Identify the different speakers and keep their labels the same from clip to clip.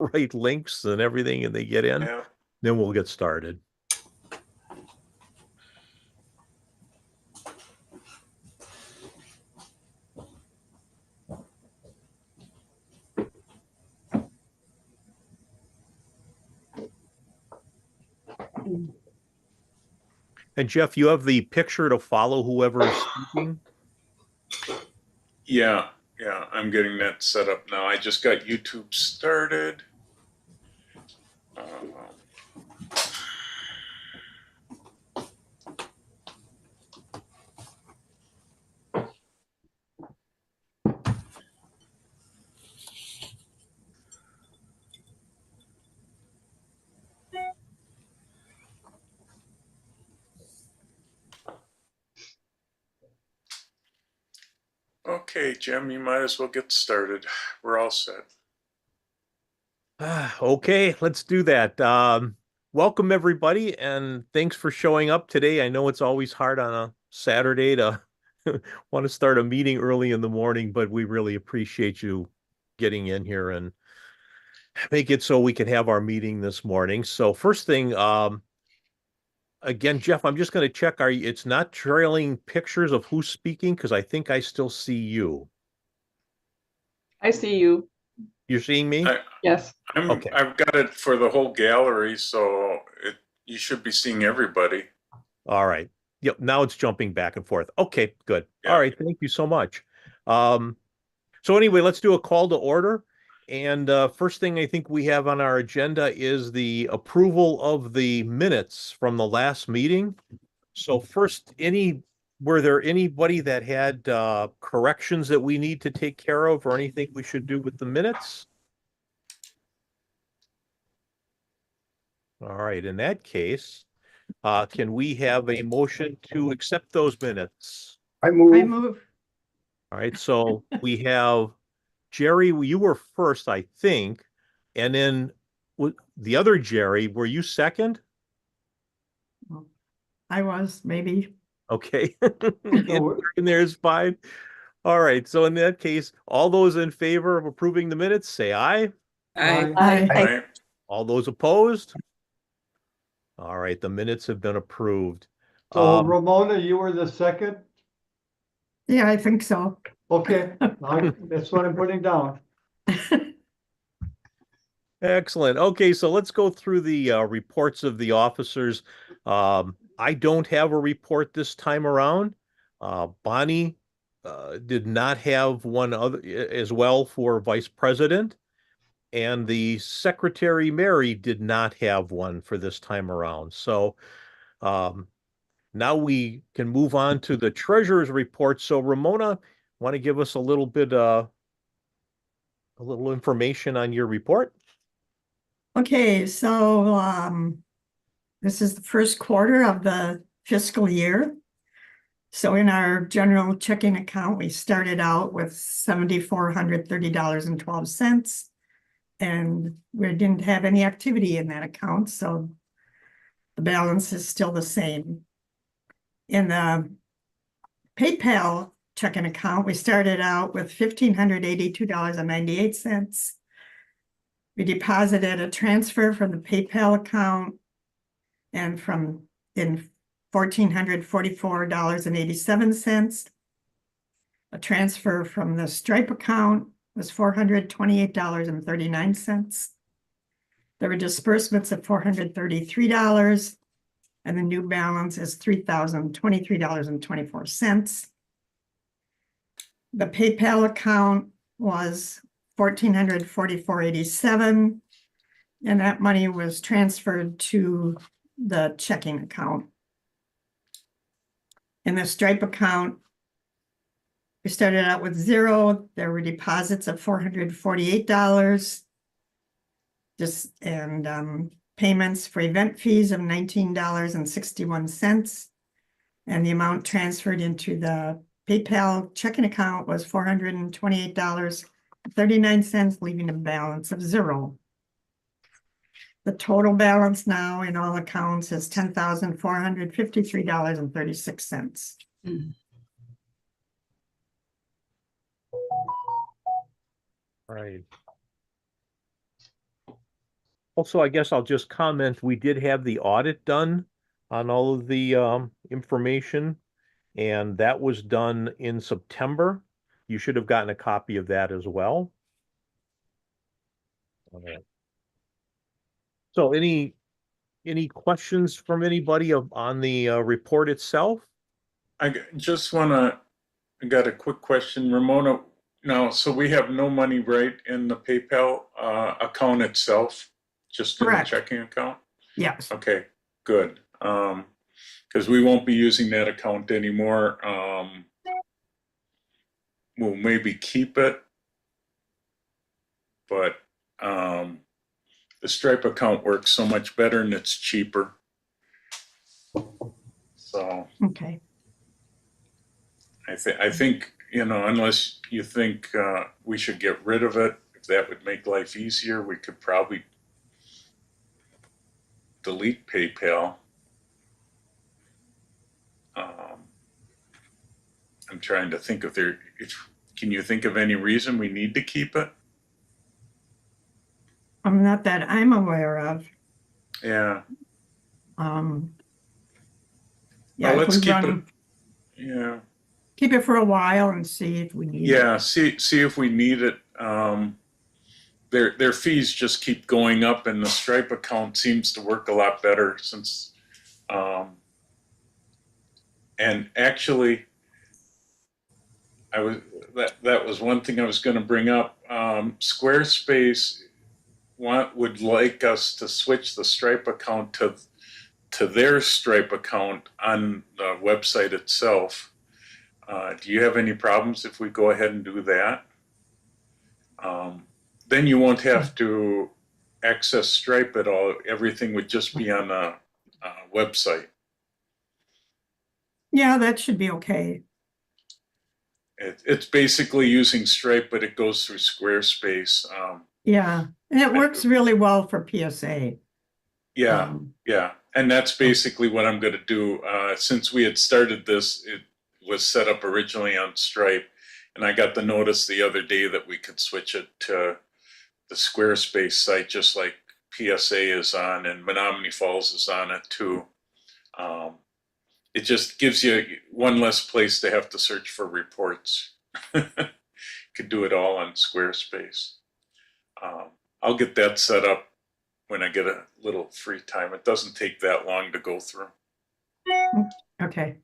Speaker 1: right links and everything and they get in,
Speaker 2: Yeah.
Speaker 1: then we'll get started. And Jeff, you have the picture to follow whoever is speaking?
Speaker 2: Yeah, yeah, I'm getting that set up now. I just got YouTube started. Um, okay, Jim, you might as well get started. We're all set.
Speaker 1: Okay, let's do that. Welcome everybody, and thanks for showing up today. I know it's always hard on a Saturday to want to start a meeting early in the morning, but we really appreciate you getting in here and make it so we can have our meeting this morning. So first thing, again, Jeff, I'm just going to check. It's not trailing pictures of who's speaking because I think I still see you.
Speaker 3: I see you.
Speaker 1: You're seeing me?
Speaker 3: Yes.
Speaker 1: Okay.
Speaker 2: I've got it for the whole gallery, so you should be seeing everybody.
Speaker 1: All right. Yep. Now it's jumping back and forth. Okay, good.
Speaker 2: Yeah.
Speaker 1: All right. Thank you so much. So anyway, let's do a call to order. And first thing I think we have on our agenda is the approval of the minutes from the last meeting. So first, were there anybody that had corrections that we need to take care of or anything we should do with the minutes? All right. In that case, can we have a motion to accept those minutes?
Speaker 4: I move.
Speaker 3: I move.
Speaker 1: All right, so we have Jerry, you were first, I think, and then the other Jerry, were you second?
Speaker 3: I was, maybe.
Speaker 1: Okay.
Speaker 4: So-
Speaker 1: And there's fine. All right, so in that case, all those in favor of approving the minutes, say aye.
Speaker 4: Aye.
Speaker 2: Right?
Speaker 1: All those opposed? All right, the minutes have been approved.
Speaker 4: So Ramona, you were the second?
Speaker 3: Yeah, I think so.
Speaker 4: Okay, that's what I'm putting down.
Speaker 1: Excellent. Okay, so let's go through the reports of the officers. I don't have a report this time around. Bonnie did not have one other as well for vice president, and the secretary Mary did not have one for this time around. So now we can move on to the treasurer's report. So Ramona, want to give us a little bit a little information on your report?
Speaker 5: Okay, so this is the first quarter of the fiscal year. So in our general checking account, we started out with $7,430.12. And we didn't have any activity in that account, so the balance is still the same. In the PayPal checking account, we started out with $1,582.98. We deposited a transfer from the PayPal account and in $1,444.87. A transfer from the Stripe account was $428.39. There were disbursements of $433, and the new balance is $3,023.24. The PayPal account was $1,444.87, and that money was transferred to the checking account. In the Stripe account, we started out with zero. There were deposits of $448, and payments for event fees of $19.61. And the amount transferred into the PayPal checking account was $428.39, leaving a balance of zero. The total balance now in all accounts is $10,453.36.
Speaker 1: Right. Also, I guess I'll just comment, we did have the audit done on all of the information, and that was done in September. You should have gotten a copy of that as well. All right. So any questions from anybody on the report itself?
Speaker 2: Just wanna, I got a quick question, Ramona. Now, so we have no money right in the PayPal account itself, just in the
Speaker 5: Correct.
Speaker 2: checking account?
Speaker 5: Yes.
Speaker 2: Okay, good. Because we won't be using that account anymore. We'll maybe keep it, but the Stripe account works so much better and it's cheaper. So
Speaker 5: Okay.
Speaker 2: I think, you know, unless you think we should get rid of it, if that would make life easier, we could probably delete PayPal. I'm trying to think if can you think of any reason we need to keep it?
Speaker 5: Not that I'm aware of.
Speaker 2: Yeah.
Speaker 5: Yeah,
Speaker 2: Well,
Speaker 5: if
Speaker 2: let's
Speaker 5: we
Speaker 2: keep it.
Speaker 5: run,
Speaker 2: Yeah.
Speaker 5: keep it for a while and see if we need it.
Speaker 2: Yeah. See if we need it. Their fees just keep going up, and the Stripe account seems to work a lot better since. And actually, that was one thing I was going to bring up. Squarespace would like us to switch the Stripe account to their Stripe account on the website itself. Do you have any problems if we go ahead and do that? Then you won't have to access Stripe at all. Everything would just be on the website.
Speaker 5: Yeah, that should be okay.
Speaker 2: It's basically using Stripe, but it goes through Squarespace.
Speaker 5: Yeah, and it works really well for PSA.
Speaker 2: Yeah, yeah. And that's basically what I'm going to do. Since we had started this, it was set up originally on Stripe, and I got the notice the other day that we could switch it to the Squarespace site, just like PSA is on and Menominee Falls is on it too. It just gives you one less place to have to search for reports. You could do it all on Squarespace. I'll get that set up when I get a little free time. It doesn't take that long to go through.
Speaker 5: Okay.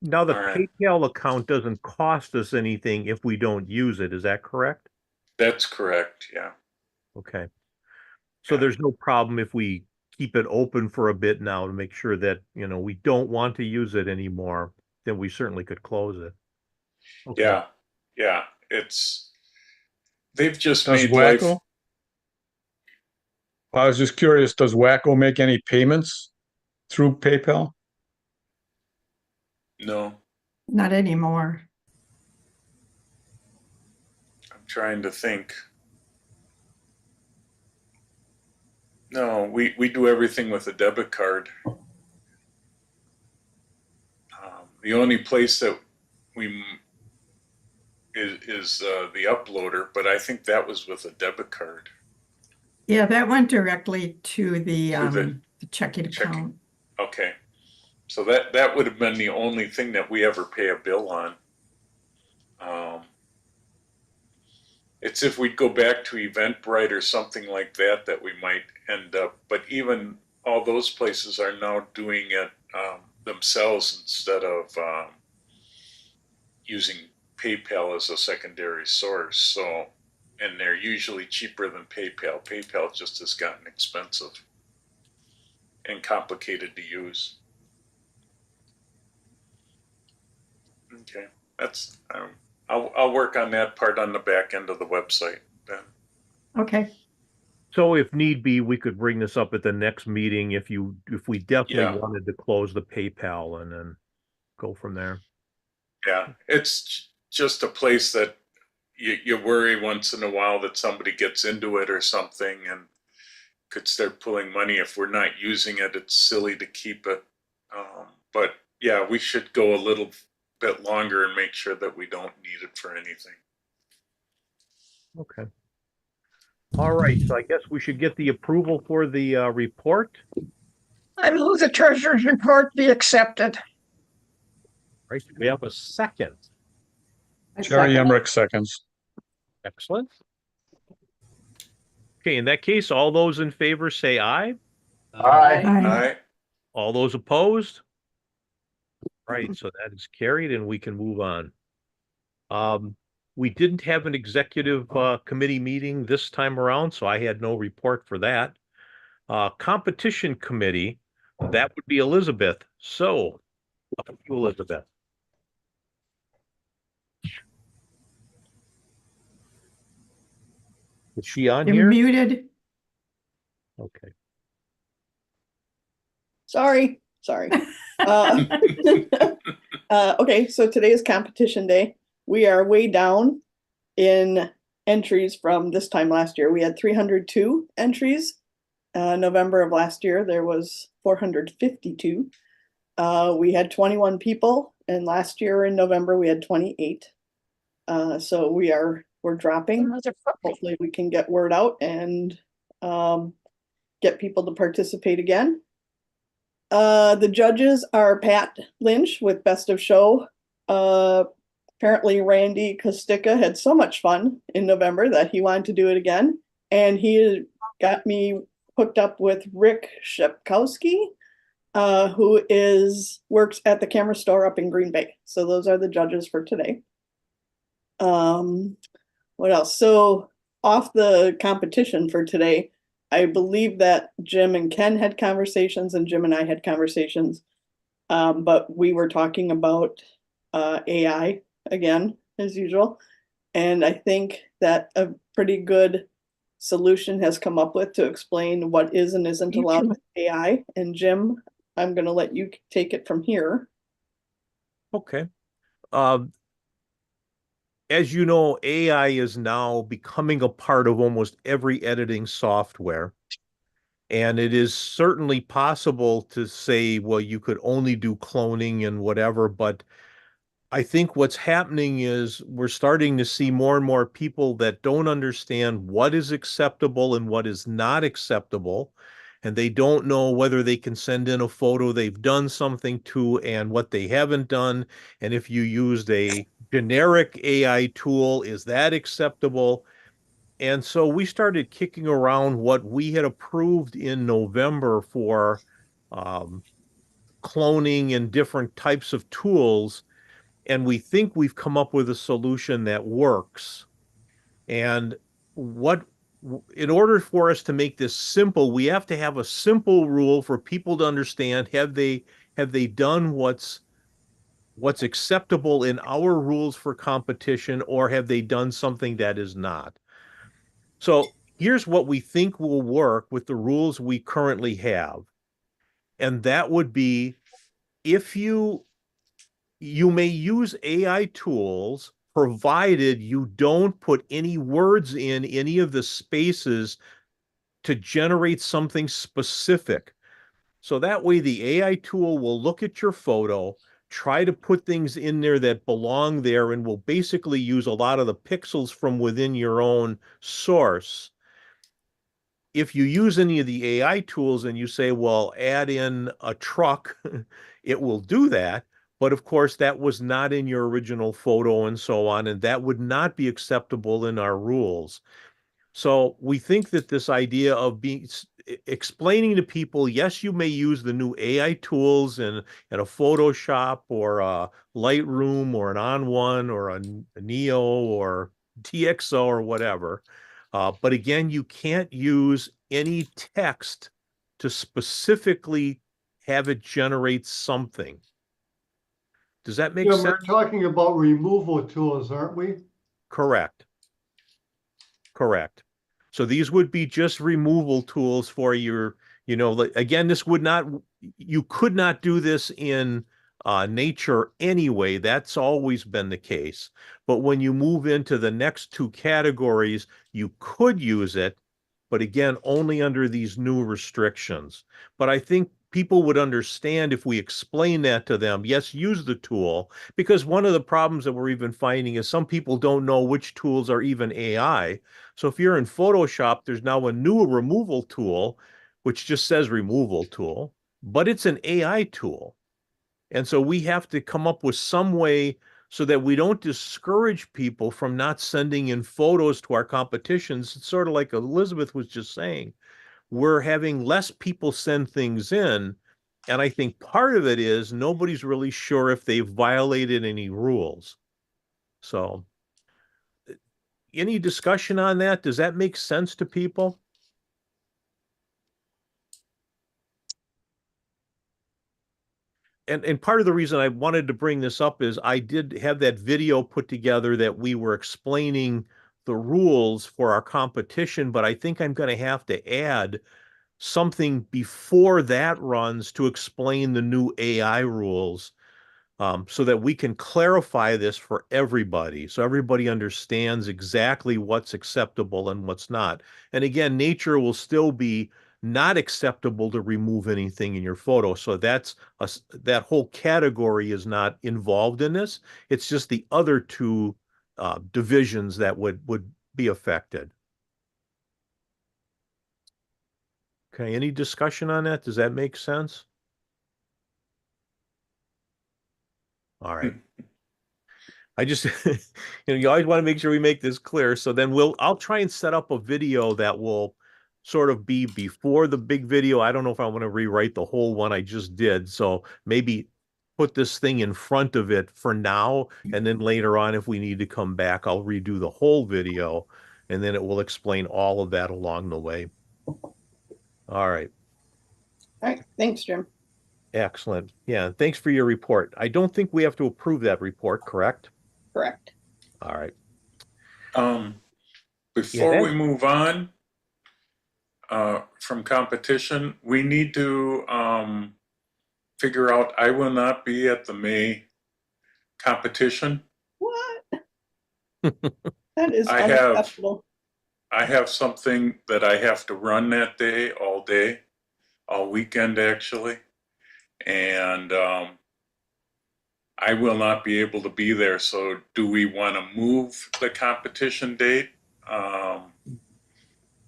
Speaker 1: Now, the
Speaker 2: All right.
Speaker 1: PayPal account doesn't cost us anything if we don't use it. Is that correct?
Speaker 2: That's correct. Yeah.
Speaker 1: Okay. So
Speaker 2: Yeah.
Speaker 1: there's no problem if we keep it open for a bit now to make sure that, we don't want to use it anymore, then we certainly could close it. Okay.
Speaker 2: Yeah. Yeah. They've just
Speaker 6: Does
Speaker 2: made life.
Speaker 6: WACCO? I was just curious, does WACCO make any payments through PayPal?
Speaker 2: No,
Speaker 5: Not anymore.
Speaker 2: I'm trying to think. No, we do everything with a debit card. The only place that we is the uploader, but I think that was with a debit card.
Speaker 5: Yeah, that went directly to the checking
Speaker 2: checking.
Speaker 5: account.
Speaker 2: Okay, so that would have been the only thing that we ever pay a bill on. It's if we'd go back to Eventbrite or something like that we might end up. But even all those places are now doing it themselves instead of using PayPal as a secondary source. So, and they're usually cheaper than PayPal. PayPal just has gotten expensive and complicated to use. Okay, that's I'll work on that part on the back end of the website then.
Speaker 5: Okay.
Speaker 1: So if need be, we could bring this up at the next meeting if we definitely
Speaker 2: Yeah.
Speaker 1: wanted to close the PayPal and then go from there.
Speaker 2: Yeah, it's just a place that you worry once in a while that somebody gets into it or something and could start pulling money. If we're not using it, it's silly to keep it. But yeah, we should go a little bit longer and make sure that we don't need it for anything.
Speaker 1: Okay. All right, so I guess we should get the approval for the report.
Speaker 7: I move the treasurer's report be accepted.
Speaker 1: Right, we have a second.
Speaker 6: Jerry Emmerich seconds.
Speaker 1: Excellent. Okay, in that case, all those in favor say aye.
Speaker 7: Aye.
Speaker 2: Aye.
Speaker 1: All those opposed? Right, so that is carried and we can move on. We didn't have an executive committee meeting this time around, so I had no report for that. Competition committee, that would be Elizabeth. So, up to you, Elizabeth. Is she on
Speaker 5: You're
Speaker 1: here?
Speaker 5: muted.
Speaker 1: Okay.
Speaker 8: Sorry. Uh, okay, so today is competition day. We are way down in entries from this time last year. We had 302 entries. November of last year, there was 452. We had 21 people, and last year in November, we had 28. So we're dropping. Hopefully we can get word out and get people to participate again. The judges are Pat Lynch with Best of Show. Apparently Randy Kosticka had so much fun in November that he wanted to do it again. And he got me hooked up with Rick Shepkowski, who works at the camera store up in Green Bay. So those are the judges for today. What else? So off the competition for today, I believe that Jim and Ken had conversations and Jim and I had conversations. But we were talking about AI again, as usual. And I think that a pretty good solution has come up with to explain what is and isn't allowed with AI. And Jim, I'm going to let you take it from here.
Speaker 1: Okay. As you know, AI is now becoming a part of almost every editing software. And it is certainly possible to say, well, you could only do cloning and whatever, but I think what's happening is we're starting to see more and more people that don't understand what is acceptable and what is not acceptable. And they don't know whether they can send in a photo they've done something to and what they haven't done. And if you used a generic AI tool, is that acceptable? And so we started kicking around what we had approved in November for cloning and different types of tools. And we think we've come up with a solution that works. And in order for us to make this simple, we have to have a simple rule for people to understand. Have they done what's acceptable in our rules for competition, or have they done something that is not? So here's what we think will work with the rules we currently have. And that would be, if you may use AI tools provided you don't put any words in any of the spaces to generate something specific. So that way the AI tool will look at your photo, try to put things in there that belong there, and will basically use a lot of the pixels from within your own source. If you use any of the AI tools and you say, well, add in a truck, it will do that. But of course, that was not in your original photo and so on, and that would not be acceptable in our rules. So we think that this idea of explaining to people, yes, you may use the new AI tools in a Photoshop or a Lightroom or an On1 or a Neo or TXO or whatever. But again, you can't use any text to specifically have it generate something. Does that make
Speaker 4: Jim,
Speaker 1: sense?
Speaker 4: we're talking about removal tools, aren't we?
Speaker 1: Correct. Correct. So these would be just removal tools for your, again, you could not do this in nature anyway. That's always been the case. But when you move into the next two categories, you could use it, but again, only under these new restrictions. But I think people would understand if we explain that to them. Yes, use the tool, because one of the problems that we're even finding is some people don't know which tools are even AI. So if you're in Photoshop, there's now a new removal tool, which just says removal tool, but it's an AI tool. And so we have to come up with some way so that we don't discourage people from not sending in photos to our competitions. It's sort of like Elizabeth was just saying. We're having less people send things in. And I think part of it is nobody's really sure if they've violated any rules. So any discussion on that? Does that make sense to people? And part of the reason I wanted to bring this up is I did have that video put together that we were explaining the rules for our competition, but I think I'm going to have to add something before that runs to explain the new AI rules, so that we can clarify this for everybody, so everybody understands exactly what's acceptable and what's not. And again, nature will still be not acceptable to remove anything in your photo. So that whole category is not involved in this. It's just the other two divisions that would be affected. Okay, any discussion on that? Does that make sense? All right. I just, you always want to make sure we make this clear. So then I'll try and set up a video that will sort of be before the big video. I don't know if I want to rewrite the whole one I just did. So maybe put this thing in front of it for now. And then later on, if we need to come back, I'll redo the whole video, and then it will explain all of that along the way. All right.
Speaker 8: All right, thanks, Jim.
Speaker 1: Excellent. Yeah, thanks for your report. I don't think we have to approve that report, correct?
Speaker 8: Correct.
Speaker 1: All right.
Speaker 2: Before
Speaker 1: Yeah.
Speaker 2: we move on from competition, we need to figure out, I will not be at the May competition.
Speaker 8: What? That is
Speaker 2: I have-
Speaker 8: unacceptable.
Speaker 2: I have something that I have to run that day, all weekend actually. And I will not be able to be there. So do we want to move the competition date,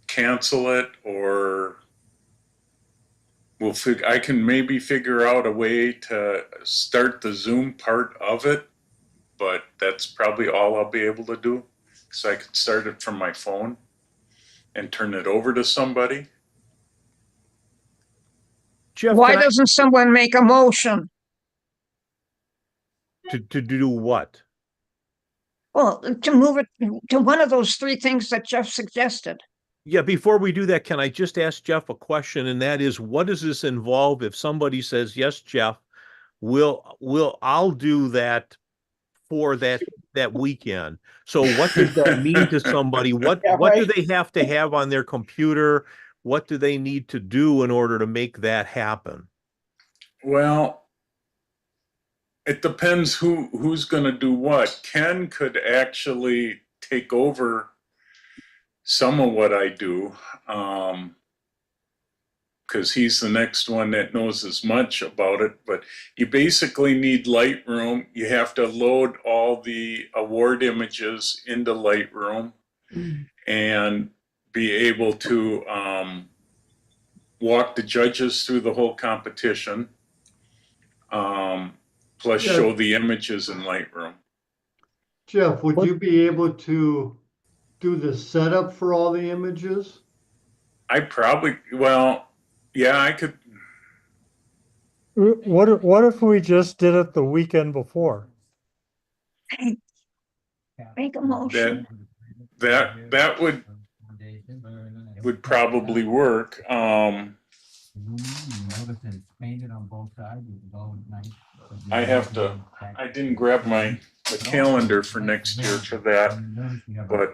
Speaker 2: cancel it, or I can maybe figure out a way to start the Zoom part of it, but that's probably all I'll be able to do, because I could start it from my phone and turn it over to somebody.
Speaker 1: Jeff,
Speaker 7: Why
Speaker 1: can I-
Speaker 7: doesn't someone make a motion?
Speaker 1: to do what?
Speaker 7: Well, to move it to one of those three things that Jeff suggested.
Speaker 1: Yeah, before we do that, can I just ask Jeff a question? And that is, what does this involve if somebody says, yes, Jeff, I'll do that for that weekend? So what does that mean to somebody? What
Speaker 8: Yeah,
Speaker 1: do
Speaker 8: right.
Speaker 1: they have to have on their computer? What do they need to do in order to make that happen?
Speaker 2: Well, it depends who's going to do what. Ken could actually take over some of what I do, because he's the next one that knows as much about it. But you basically need Lightroom. You have to load all the award images into Lightroom and be able to walk the judges through the whole competition, plus
Speaker 4: Yeah.
Speaker 2: show the images in Lightroom.
Speaker 4: Jeff, would you be able to do the setup for all the images?
Speaker 2: I probably, yeah, I could.
Speaker 9: What if we just did it the weekend before?
Speaker 7: Make a motion.
Speaker 2: That would probably work. I didn't grab the calendar for next year for that, but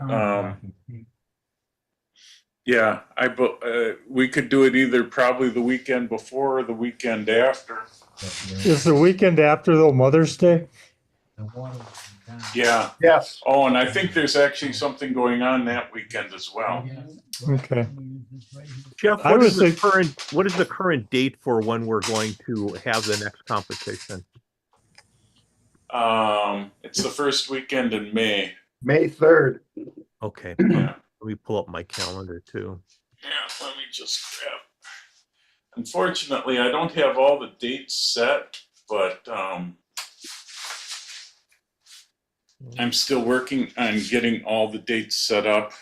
Speaker 2: yeah, we could do it either probably the weekend before or the weekend after.
Speaker 9: Is the weekend after though Mother's Day?
Speaker 2: Yeah.
Speaker 9: Yes.
Speaker 2: Oh, and I think there's actually something going on that weekend as well.
Speaker 9: Okay.
Speaker 1: Jeff,
Speaker 9: I
Speaker 1: what is
Speaker 9: was
Speaker 1: the current date for when we're going to have the next competition?
Speaker 2: It's the first weekend in May.
Speaker 9: May 3rd.
Speaker 1: Okay,
Speaker 2: Yeah.
Speaker 1: let me pull up my calendar too.
Speaker 2: Yeah, let me just grab. Unfortunately, I don't have all the dates set, but I'm still working on getting all the dates set up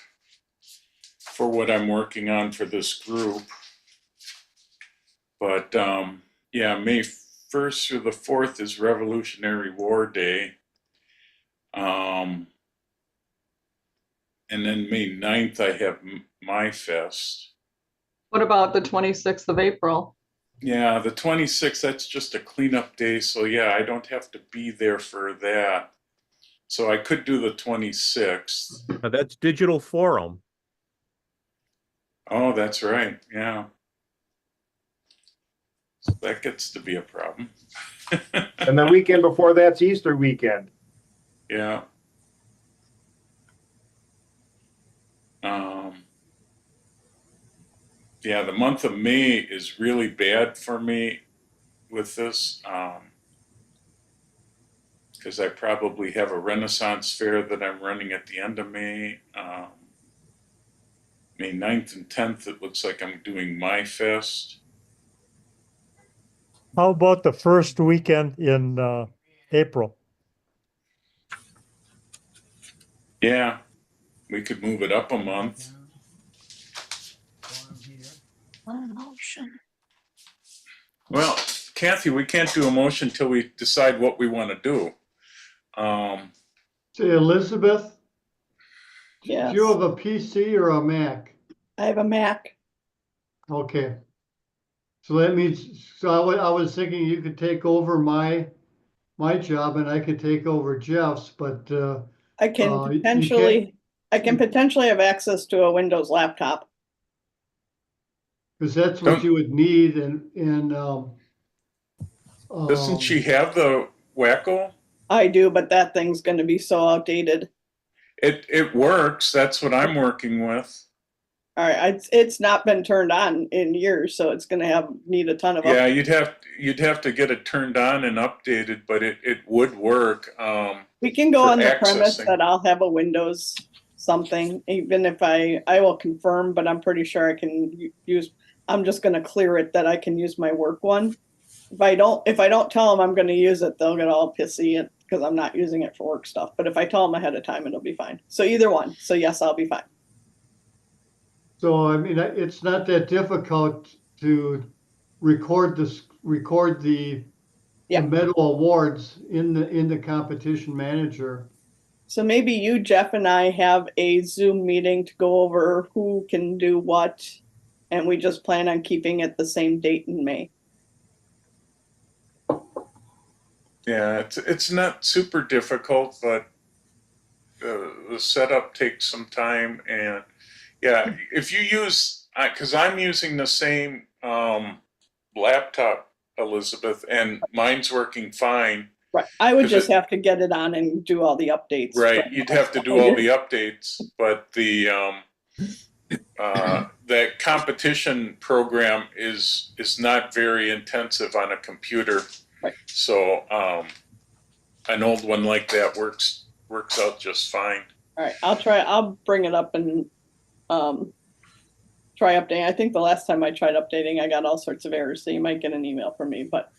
Speaker 2: for what I'm working on for this group. But yeah, May 1st through the 4th is Revolutionary War Day. And then May 9th, I have My Fest.
Speaker 3: What about the 26th of April?
Speaker 2: Yeah, the 26th, that's just a cleanup day. So yeah, I don't have to be there for that. So I could do the 26th.
Speaker 1: Now that's Digital Forum.
Speaker 2: Oh, that's right. Yeah. So that gets to be a problem.
Speaker 9: And the weekend before that's Easter weekend.
Speaker 2: Yeah. Yeah, the month of May is really bad for me with this. Because I probably have a Renaissance fair that I'm running at the end of May. May 9th and 10th, it looks like I'm doing My Fest.
Speaker 9: How about the first weekend in April?
Speaker 2: Yeah, we could move it up a month.
Speaker 7: One motion.
Speaker 2: Well, Kathy, we can't do a motion till we decide what we want to do.
Speaker 4: Say, Elizabeth, do
Speaker 8: Yes,
Speaker 4: you have a PC or a Mac?
Speaker 8: I have a Mac.
Speaker 4: Okay. So that means, so I was thinking you could take over my job and I could take over Jeff's, but
Speaker 8: I can
Speaker 4: you can't-
Speaker 8: potentially, I can potentially have access to a Windows laptop.
Speaker 4: because that's what you would need and
Speaker 2: Doesn't she have the WACCO?
Speaker 8: I do, but that thing's gonna be so outdated.
Speaker 2: It works. That's what I'm working with.
Speaker 8: All right, it's not been turned on in years, so it's gonna need a ton of.
Speaker 2: Yeah, you'd have to get it turned on and updated, but it would work.
Speaker 8: We can go
Speaker 2: for
Speaker 8: on the premise
Speaker 2: accessing.
Speaker 8: that I'll have a Windows something, even if I will confirm, but I'm pretty sure I can use. I'm just gonna clear it that I can use my work one. If I don't tell them I'm gonna use it, they'll get all pissy because I'm not using it for work stuff. But if I tell them ahead of time, it'll be fine. So either one. So yes, I'll be fine.
Speaker 4: so I mean, it's not that difficult to record the
Speaker 8: Yeah.
Speaker 4: medal awards in the competition manager.
Speaker 8: So maybe you, Jeff, and I have a Zoom meeting to go over who can do what, and we just plan on keeping it the same date in May.
Speaker 2: Yeah, it's not super difficult, but the setup takes some time. And yeah, if you use, because I'm using the same laptop, Elizabeth, and mine's working fine.
Speaker 8: Right. I would
Speaker 2: 'Cause
Speaker 8: just have to get it on and do all the updates.
Speaker 2: Right, you'd have to do all the updates, but the that competition program is not very intensive on a computer.
Speaker 8: Right.
Speaker 2: So an old one like that works out just fine.
Speaker 8: All right, I'll bring it up and try updating. I think the last time I tried updating, I got all sorts of errors, so you might get an email from me, but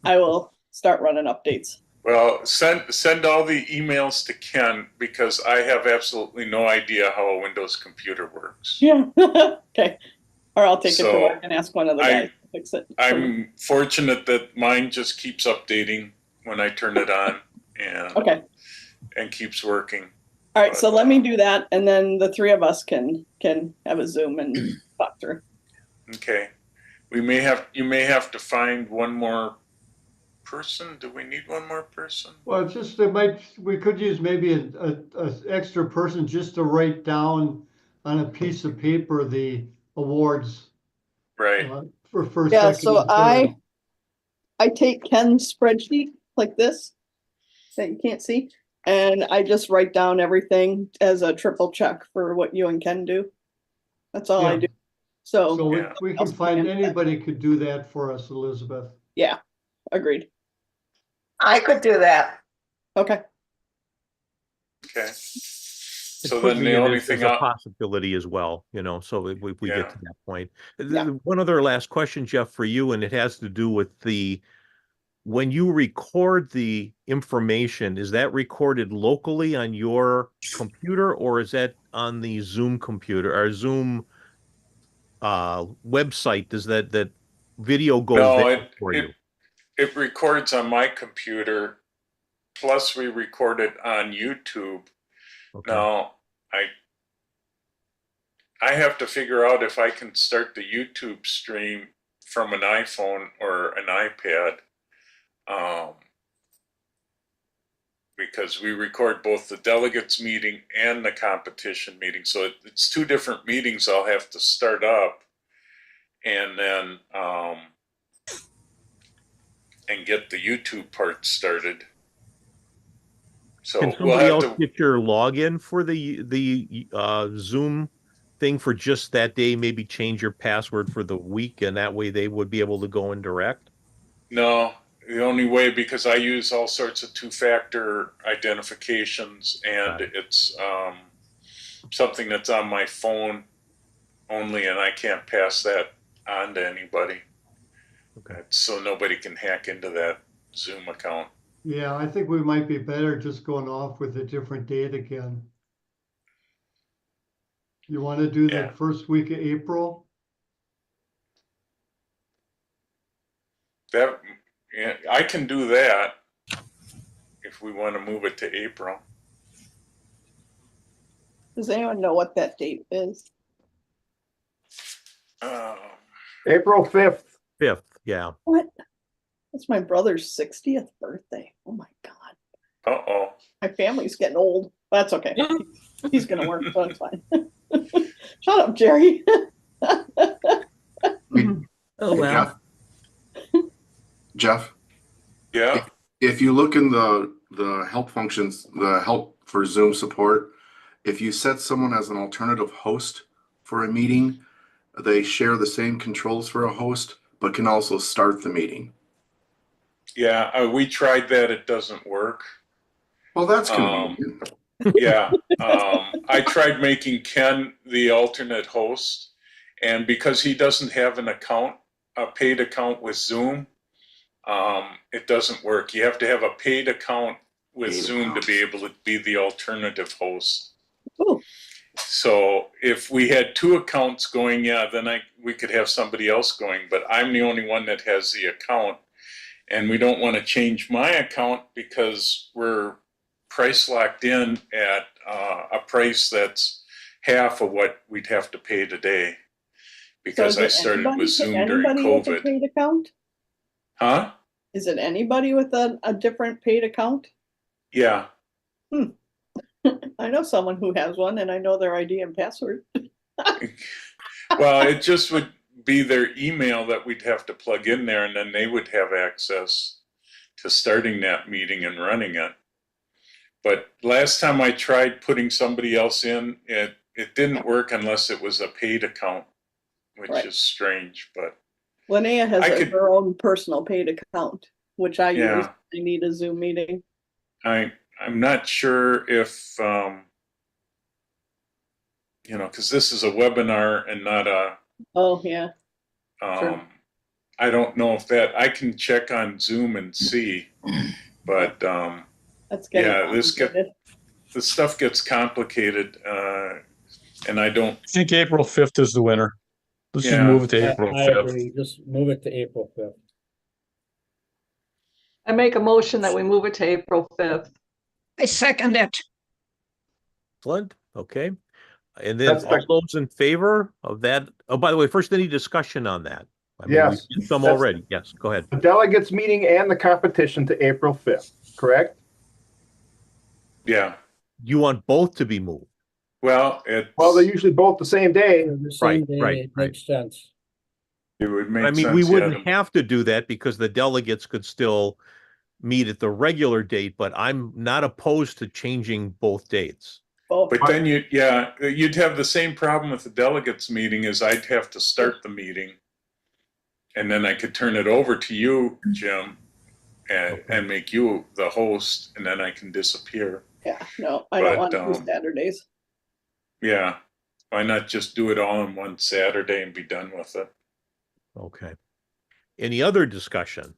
Speaker 8: I will start running updates.
Speaker 2: Well, send all the emails to Ken because I have absolutely no idea how a Windows computer works.
Speaker 8: Yeah, okay. Or I'll take it to
Speaker 2: So,
Speaker 8: work and ask one of the guys to fix it.
Speaker 2: I'm fortunate that mine just keeps updating when I turn it on
Speaker 8: Okay,
Speaker 2: and keeps working.
Speaker 8: all right, so let me do that, and then the three of us can have a Zoom and talk through.
Speaker 2: Okay. You may have to find one more person. Do we need one more person?
Speaker 4: Well, it's just we could use maybe a extra person just to write down on a piece of paper the awards
Speaker 2: Right.
Speaker 4: for first,
Speaker 8: Yeah,
Speaker 4: second,
Speaker 8: so
Speaker 4: and third.
Speaker 8: I take Ken's spreadsheet like this that you can't see, And I just write down everything as a triple check for what you and Ken do. That's all I
Speaker 4: Yeah.
Speaker 8: do.
Speaker 4: So
Speaker 8: So,
Speaker 2: Yeah.
Speaker 4: we can find anybody could do that for us, Elizabeth.
Speaker 8: yeah, agreed.
Speaker 7: I could do that.
Speaker 8: Okay.
Speaker 2: Okay.
Speaker 1: It
Speaker 2: So
Speaker 1: could
Speaker 2: then
Speaker 1: be
Speaker 2: the
Speaker 1: and
Speaker 2: only
Speaker 1: it's
Speaker 2: thing
Speaker 1: a
Speaker 2: I'll,
Speaker 1: possibility as well, so if we
Speaker 2: Yeah.
Speaker 1: get to that point.
Speaker 8: Yeah.
Speaker 1: One other last question, Jeff, for you, and it has to do with when you record the information, is that recorded locally on your computer or is that on the Zoom computer or Zoom website? Does that video goes
Speaker 2: no,
Speaker 1: there for you?
Speaker 2: it records on my computer, plus we record it on YouTube.
Speaker 1: Okay.
Speaker 2: Now, I have to figure out if I can start the YouTube stream from an iPhone or an iPad. Because we record both the delegates meeting and the competition meeting. So it's two different meetings I'll have to start up and then and get the YouTube part started. So
Speaker 1: Can
Speaker 2: we'll
Speaker 1: somebody
Speaker 2: have
Speaker 1: else
Speaker 2: to,
Speaker 1: get your login for the Zoom thing for just that day? Maybe change your password for the week, and that way they would be able to go and direct.
Speaker 2: no, the only way, because I use all sorts of two-factor identifications and
Speaker 1: Right.
Speaker 2: it's something that's on my phone only, and I can't pass that on to anybody.
Speaker 1: Okay.
Speaker 2: So nobody can hack into that Zoom account.
Speaker 4: Yeah, I think we might be better just going off with a different date again. You want to do the
Speaker 2: Yeah.
Speaker 4: first week of April?
Speaker 2: That, yeah, I can do that if we want to move it to April.
Speaker 8: Does anyone know what that date is?
Speaker 10: April 5th.
Speaker 1: 5th, yeah.
Speaker 8: What? That's my brother's 60th birthday. Oh my God.
Speaker 2: Uh-oh.
Speaker 8: My family's getting old. That's okay. He's gonna work, so it's fine. Shut up, Jerry.
Speaker 5: Oh, well.
Speaker 10: Jeff,
Speaker 2: Yeah.
Speaker 10: if you look in the help functions, the help for Zoom support, if you set someone as an alternative host for a meeting, they share the same controls for a host, but can also start the meeting.
Speaker 2: Yeah, we tried that. It doesn't work.
Speaker 10: Well, that's convenient.
Speaker 2: Yeah. I tried making Ken the alternate host, and because he doesn't have an account, a paid account with Zoom, it doesn't work. You have to have a paid account with
Speaker 10: Paid
Speaker 2: Zoom
Speaker 10: account.
Speaker 2: to be able to be the alternative host.
Speaker 8: Ooh.
Speaker 2: So if we had two accounts going, yeah, then we could have somebody else going, but I'm the only one that has the account, and we don't want to change my account because we're price locked in at a price that's half of what we'd have to pay today, because
Speaker 8: So
Speaker 2: I
Speaker 8: is it
Speaker 2: started with Zoom during
Speaker 8: anybody with a
Speaker 2: COVID.
Speaker 8: paid account?
Speaker 2: Huh?
Speaker 8: Is it anybody with a different paid account?
Speaker 2: Yeah.
Speaker 8: I know someone who has one, and I know their ID and password.
Speaker 2: Well, it just would be their email that we'd have to plug in there, and then they would have access to starting that meeting and running it. But last time I tried putting somebody else in, it didn't work unless it was a paid account, which
Speaker 8: Right.
Speaker 2: is strange. But
Speaker 8: Linnea has
Speaker 2: I could-
Speaker 8: her own personal paid account, which I use
Speaker 2: Yeah.
Speaker 8: when I need a Zoom meeting.
Speaker 2: I'm not sure if because this is a webinar and not a
Speaker 8: Oh, yeah. Sure.
Speaker 2: I don't know if I can check on Zoom and see, but
Speaker 8: That's getting
Speaker 2: yeah,
Speaker 8: complicated.
Speaker 2: the stuff gets complicated, and I don't.
Speaker 6: I think April 5th is the winner. Let's just
Speaker 2: Yeah.
Speaker 6: move it to April
Speaker 9: I
Speaker 6: 5th.
Speaker 9: agree. Just move it to April 5th.
Speaker 3: I make a motion that we move it to April 5th.
Speaker 7: I second it.
Speaker 1: Excellent. Okay. And then
Speaker 10: That's
Speaker 1: all those in favor of that? Oh, by the way, first, any discussion on that? I mean,
Speaker 10: Yes.
Speaker 1: we've did some
Speaker 10: That's-
Speaker 1: already. Yes, go ahead.
Speaker 10: The delegates meeting and the competition to April 5th, correct?
Speaker 2: Yeah.
Speaker 1: You want both to be moved?
Speaker 2: Well,
Speaker 10: Well, they're usually both the same day.
Speaker 9: They're the same
Speaker 1: Right,
Speaker 9: day,
Speaker 1: right,
Speaker 9: it
Speaker 1: right.
Speaker 9: makes sense.
Speaker 2: it would make
Speaker 1: I mean,
Speaker 2: sense.
Speaker 1: we
Speaker 2: yeah,
Speaker 1: wouldn't have to do that because the delegates could still meet at the regular date, but I'm not opposed to changing both dates.
Speaker 8: Well,
Speaker 2: But then you'd have the same problem with the delegates meeting as I'd have to start the meeting. And then I could turn it over to you, Jim, and make you the host, and then I can disappear.
Speaker 8: yeah, no, I don't want
Speaker 2: But,
Speaker 8: to do Saturdays.
Speaker 2: Yeah. Why not just do it all on one Saturday and be done with it?
Speaker 1: Okay. Any other discussion?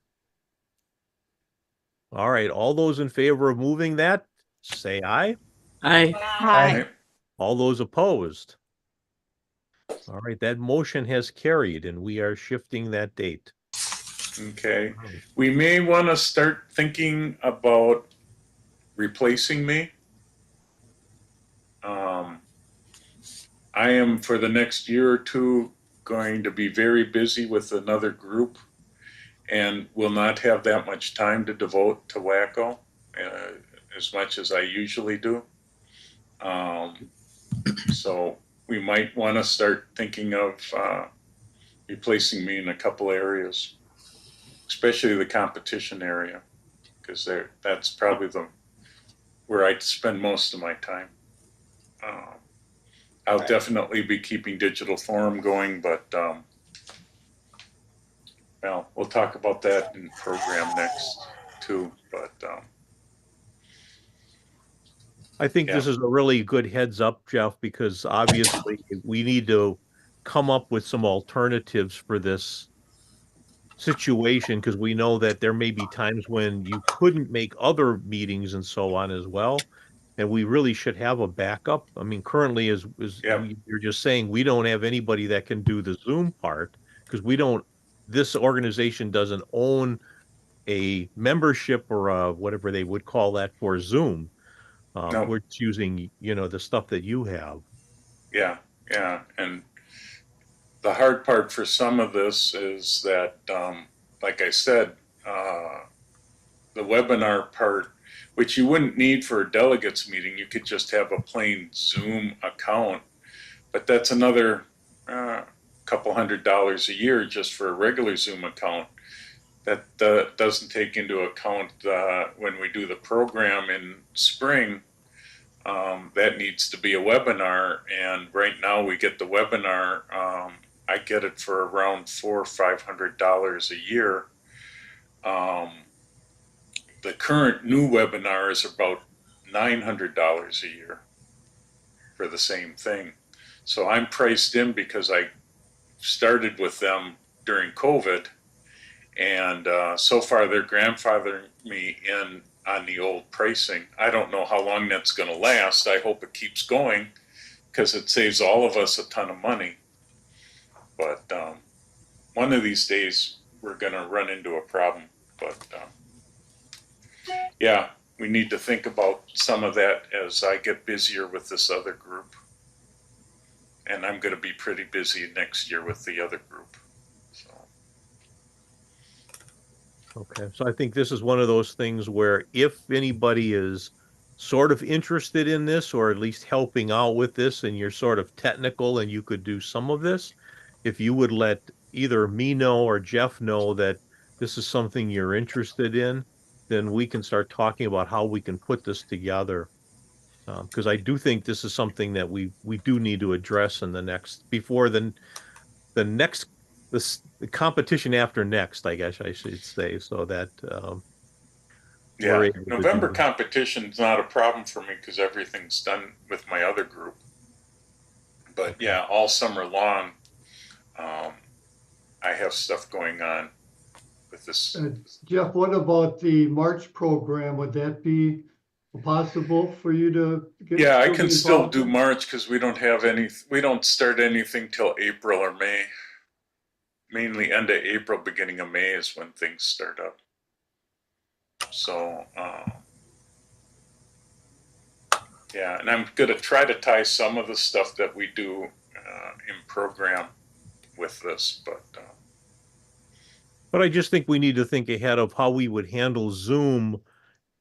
Speaker 1: All right, all those in favor of moving that, say aye.
Speaker 3: Aye.
Speaker 7: Hi.
Speaker 1: All those opposed? All right, that motion has carried and we are shifting that date.
Speaker 2: Okay. We may want to start thinking about replacing me. I am, for the next year or two, going to be very busy with another group and will not have that much time to devote to WACCO as much as I usually do. So we might want to start thinking of replacing me in a couple areas, especially the competition area, because that's probably where I spend most of my time. I'll definitely be keeping digital forum going, but well, we'll talk about that in program next too. But
Speaker 1: I think this is a really good heads up, Jeff, because obviously we need to come up with some alternatives for this situation, because we know that there may be times when you couldn't make other meetings and so on as well. And we really should have a backup. I mean, currently, as you're just saying, we don't have anybody that can do the Zoom part because this organization doesn't own a membership or whatever they would call that for Zoom.
Speaker 2: No.
Speaker 1: We're choosing, the stuff that you have.
Speaker 2: Yeah. And the hard part for some of this is that, like I said, the webinar part, which you wouldn't need for a delegates meeting, you could just have a plain Zoom account, but that's another couple $100 a year just for a regular Zoom account. That doesn't take into account when we do the program in spring. That needs to be a webinar, and right now we get the webinar. I get it for around $400 or $500 a year. The current new webinar is about $900 a year for the same thing. So I'm priced in because I started with them during COVID, and so far they're grandfathering me in on the old pricing. I don't know how long that's going to last. I hope it keeps going because it saves all of us a ton of money. But one of these days we're going to run into a problem. But yeah, we need to think about some of that as I get busier with this other group. And I'm going to be pretty busy next year with the other group. So.
Speaker 1: Okay, so I think this is one of those things where if anybody is sort of interested in this, or at least helping out with this, and you're sort of technical and you could do some of this, if you would let either me know or Jeff know that this is something you're interested in, then we can start talking about how we can put this together. Because I do think this is something that we do need to address in before the competition after next, I guess I should say, so that
Speaker 2: yeah, November competition's not a problem for me because everything's done with my other group. But yeah, all summer long, I have stuff going on with this.
Speaker 4: Jeff, what about the March program? Would that be possible for you to get?
Speaker 2: Yeah, I can still do March because we don't start anything till April or May. Mainly end of April, beginning of May is when things start up. So, yeah, and I'm going to try to tie some of the stuff that we do in program with this,
Speaker 1: but I just think we need to think ahead of how we would handle Zoom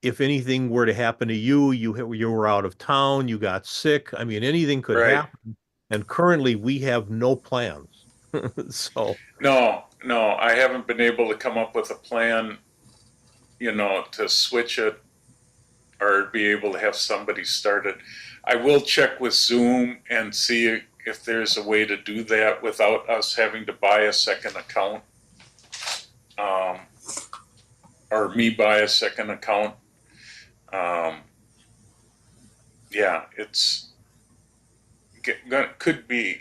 Speaker 1: if anything were to happen to you. You were out of town, you got sick. I mean, anything could happen. And currently we have no plans. So
Speaker 2: no, I haven't been able to come up with a plan you know, to switch it or be able to have somebody start it. I will check with Zoom and see if there's a way to do that without us having to buy a second account. Or me buy a second account. Yeah, it's could be.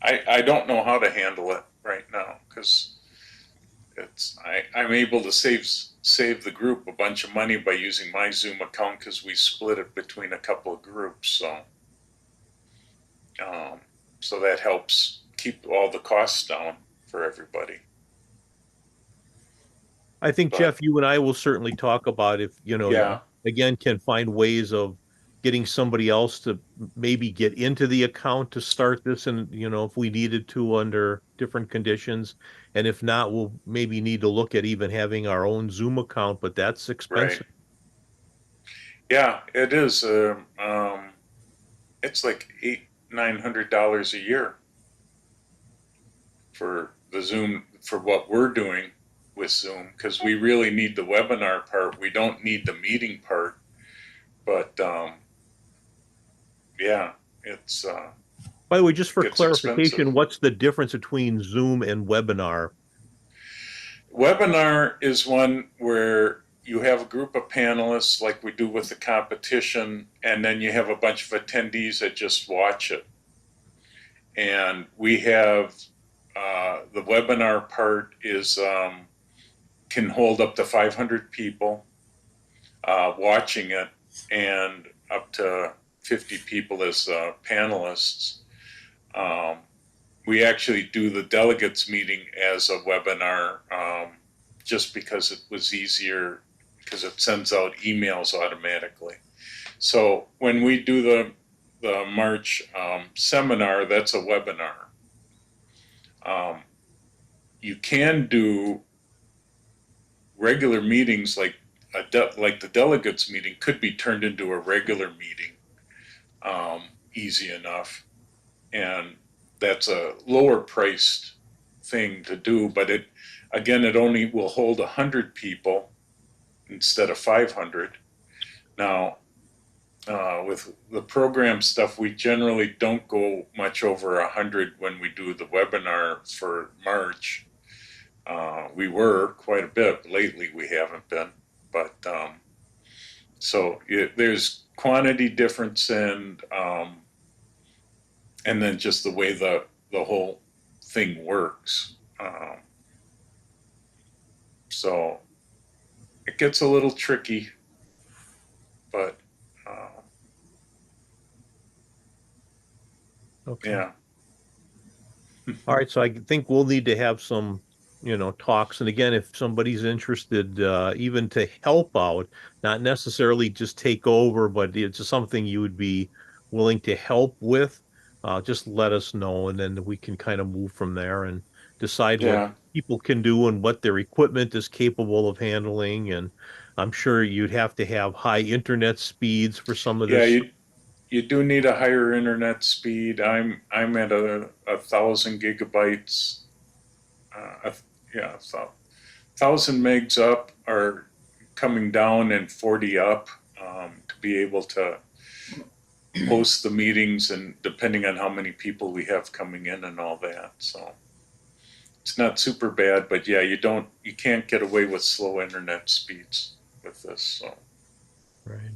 Speaker 2: I don't know how to handle it right now because I'm able to save the group a bunch of money by using my Zoom account because we split it between a couple of groups. So that helps keep all the costs down for everybody.
Speaker 1: I think
Speaker 2: But-
Speaker 1: Jeff, you and I will certainly talk about if, you know,
Speaker 2: Yeah.
Speaker 1: again, can find ways of getting somebody else to maybe get into the account to start this and, you know, if we needed to under different conditions. And if not, we'll maybe need to look at even having our own Zoom account, but that's expensive.
Speaker 2: Yeah, it is. It's like $800-900 a year for the Zoom for what we're doing with Zoom because we really need the webinar part. We don't need the meeting part. But yeah, it's
Speaker 1: By the way, just for
Speaker 2: It's
Speaker 1: clarification,
Speaker 2: expensive.
Speaker 1: what's the difference between Zoom and webinar?
Speaker 2: webinar is one where you have a group of panelists like we do with the competition, and then you have a bunch of attendees that just watch it. And we have the webinar part is can hold up to 500 people watching it, and up to 50 people as panelists. We actually do the delegates meeting as a webinar just because it was easier because it sends out emails automatically. So when we do the March seminar, that's a webinar. You can do regular meetings like the delegates meeting could be turned into a regular meeting easy enough, and that's a lower priced thing to do, but it only will hold 100 people instead of 500. Now with the program stuff, we generally don't go much over 100 when we do the webinar for March. We were quite a bit. Lately we haven't been, but so there's quantity difference and then just the way the whole thing works. So it gets a little tricky, but
Speaker 1: Okay.
Speaker 2: yeah.
Speaker 1: All right, so I think we'll need to have some, you know, talks. And again, if somebody's interested, even to help out, not necessarily just take over, but it's something you would be willing to help with, just let us know, and then we can kind of move from there and decide what
Speaker 2: Yeah.
Speaker 1: people can do and what their equipment is capable of handling. And I'm sure you'd have to have high internet speeds for some of
Speaker 2: Yeah,
Speaker 1: this.
Speaker 2: you do need a higher internet speed. I'm at 1,000 gigabytes. Yeah, so 1,000 megs up are coming down and 40 up to be able to host the meetings, and depending on how many people we have coming in and all that. So it's not super bad, but yeah, you can't get away with slow internet speeds with this. So
Speaker 1: Right.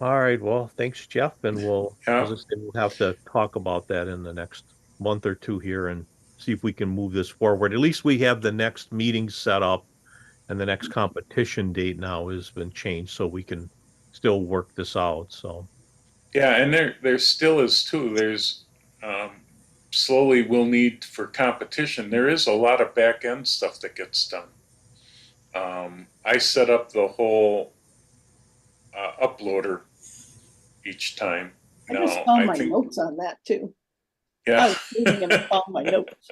Speaker 1: All right. Well, thanks, Jeff. And we'll,
Speaker 2: Yeah.
Speaker 1: as I said, we'll have to talk about that in the next month or two here and see if we can move this forward. At least we have the next meeting set up and the next competition date now has been changed, so we can still work this out. So,
Speaker 2: yeah, and there still is too. There's slowly we'll need for competition. There is a lot of back end stuff that gets done. I set up the whole uploader each time.
Speaker 8: I just
Speaker 2: Now,
Speaker 8: found
Speaker 2: I
Speaker 8: my
Speaker 2: think-
Speaker 8: notes on that too. I
Speaker 2: Yeah.
Speaker 8: was reading and I found my notes.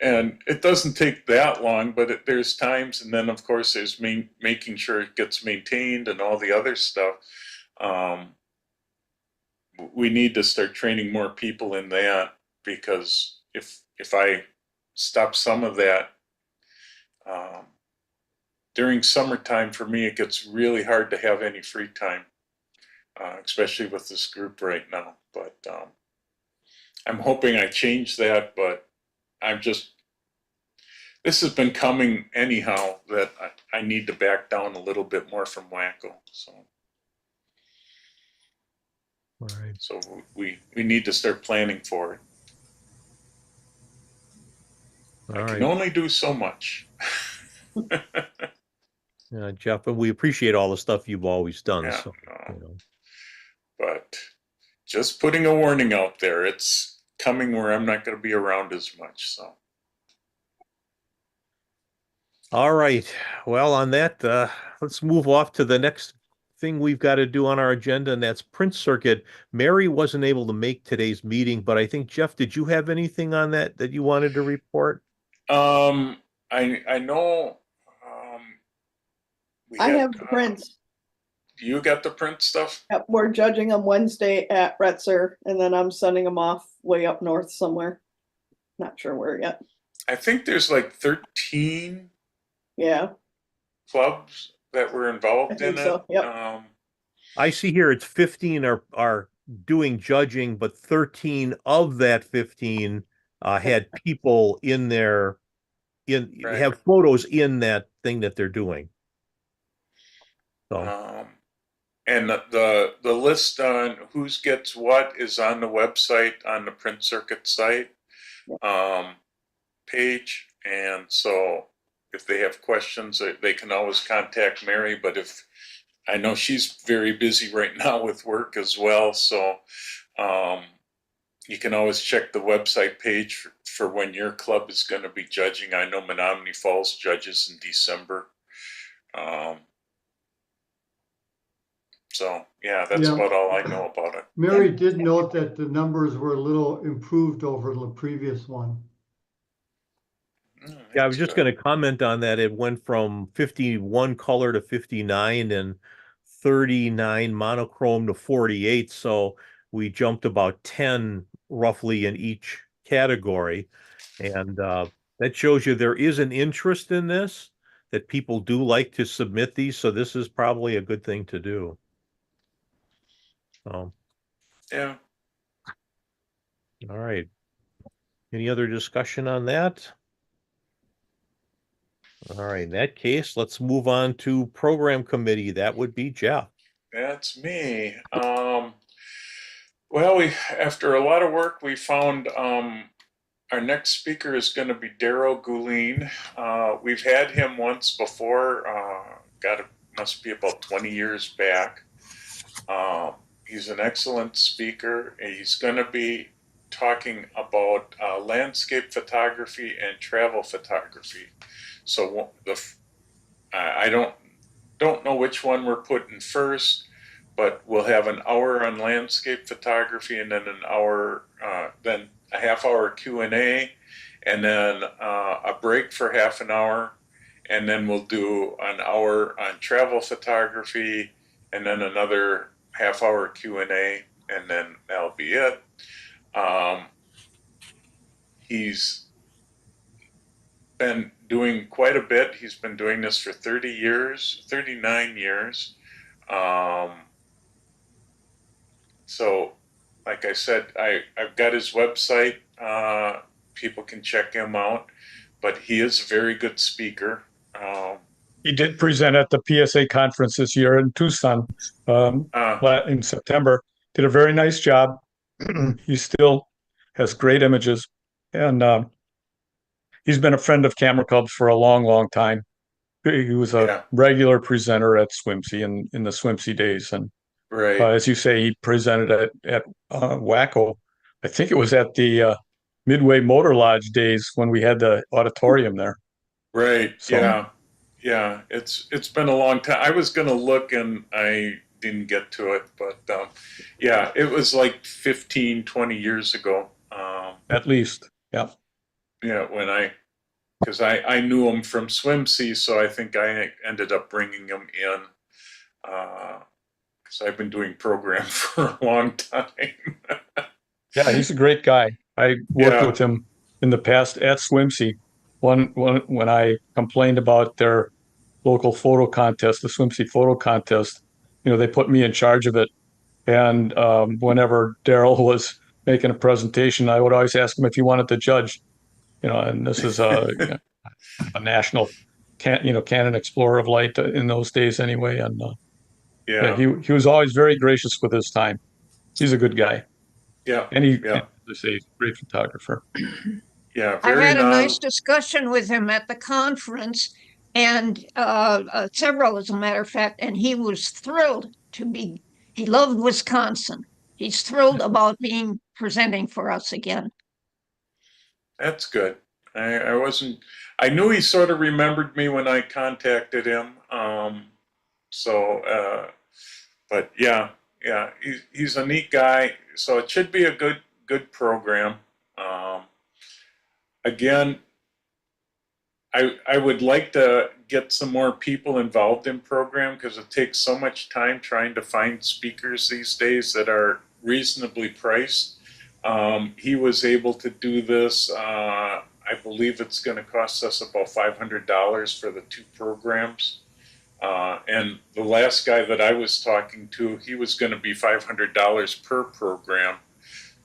Speaker 2: And it doesn't take that long, but there's times, and then of course there's making sure it gets maintained and all the other stuff. We need to start training more people in that, because if I stop some of that, During summertime, for me, it gets really hard to have any free time, especially with this group right now. But I'm hoping I change that, but this has been coming anyhow, that I need to back down a little bit more from WACCO.
Speaker 1: All right.
Speaker 2: So we need to start planning for it.
Speaker 1: All
Speaker 2: I
Speaker 1: right.
Speaker 2: can only do so much.
Speaker 1: Jeff, and we appreciate all the stuff you've always done.
Speaker 2: Yeah,
Speaker 1: So,
Speaker 2: no.
Speaker 1: you know.
Speaker 2: But just putting a warning out there, it's coming where I'm not going to be around as much. So.
Speaker 1: All right. Well, on that, let's move off to the next thing we've got to do on our agenda, and that's print circuit. Mary wasn't able to make today's meeting, but I think, Jeff, did you have anything on that you wanted to report?
Speaker 2: I know.
Speaker 8: I have the prints.
Speaker 2: You got the print stuff?
Speaker 8: Yep, we're judging them Wednesday at Retzer, and then I'm sending them off way up north somewhere. Not sure where yet.
Speaker 2: I think there's like 13
Speaker 8: Yeah,
Speaker 2: clubs that were
Speaker 8: I
Speaker 2: involved in
Speaker 8: think so.
Speaker 2: it.
Speaker 8: Yep.
Speaker 1: I see here it's 15 are doing judging, but 13 of that 15 had people in their
Speaker 2: Right.
Speaker 1: have photos in that thing that they're doing. So
Speaker 2: And the list on who's gets what is on the website, on the print circuit site page. And so if they have questions, they can always contact Mary. But if I know she's very busy right now with work as well, so you can always check the website page for when your club is going to be judging. I know Menominee Falls judges in December. So yeah, that's
Speaker 4: Yeah.
Speaker 2: about all I know about it.
Speaker 4: Mary did note that the numbers were a little improved over the previous one.
Speaker 1: yeah, I was just going to comment on that. It went from 51 color to 59 and 39 monochrome to 48. So we jumped about 10 roughly in each category. And that shows you there is an interest in this, that people do like to submit these. So this is probably a good thing to do.
Speaker 2: Yeah.
Speaker 1: All right. Any other discussion on that? All right. In that case, let's move on to program committee. That would be Jeff.
Speaker 2: That's me. Well, after a lot of work, we found our next speaker is going to be Daryl Gouline. We've had him once before. Must be about 20 years back. He's an excellent speaker. He's going to be talking about landscape photography and travel photography. So I don't know which one we're putting first, but we'll have an hour on landscape photography, and then then a half-hour Q&A, and then a break for half an hour, and then we'll do an hour on travel photography, and then another half-hour Q&A, and then that'll be it. He's been doing quite a bit. He's been doing this for 39 years. So, like I said, I've got his website. People can check him out, but he is a very good speaker.
Speaker 6: He did present at the PSA conference this year in Tucson in September. Did a very nice job. He still has great images, and he's been a friend of Camera Clubs for a long, long time. He was a regular presenter at SWMC in the SWMC days, and
Speaker 2: right.
Speaker 6: As you say, he presented at WACCO. I think it was at the Midway Motor Lodge days when we had the auditorium there.
Speaker 2: Right.
Speaker 6: So,
Speaker 2: yeah. It's been a long time. I was gonna look and I didn't get to it, but yeah, it was like 15, 20 years ago.
Speaker 6: At least, yeah.
Speaker 2: Yeah, because I knew him from SWMC, so I think I ended up bringing him in. Because I've been doing program for a long time.
Speaker 6: Yeah, he's a great guy. I worked with him in the past at SWMC when I complained about their local photo contest, the swimsuit photo contest, they put me in charge of it. And whenever Daryl was making a presentation, I would always ask him if he wanted to judge. And this is a national Canon Explorer of Light in those days anyway. And yeah, he was always very gracious with his time. He's a good guy.
Speaker 2: Yeah.
Speaker 6: And he,
Speaker 2: Yeah.
Speaker 6: as I say, he's a great photographer.
Speaker 2: Yeah.
Speaker 7: I've
Speaker 2: Very
Speaker 7: had a nice discussion with him at the conference, and several, as a matter of fact, and he was thrilled to be. He loved Wisconsin. He's thrilled about being presenting for us again.
Speaker 2: That's good. I wasn't. I knew he sort of remembered me when I contacted him. But yeah, he's a neat guy. So it should be a good program. Again, I would like to get some more people involved in program because it takes so much time trying to find speakers these days that are reasonably priced. He was able to do this. I believe it's going to cost us about $500 for the 2 programs. And the last guy that I was talking to, he was going to be $500 per program.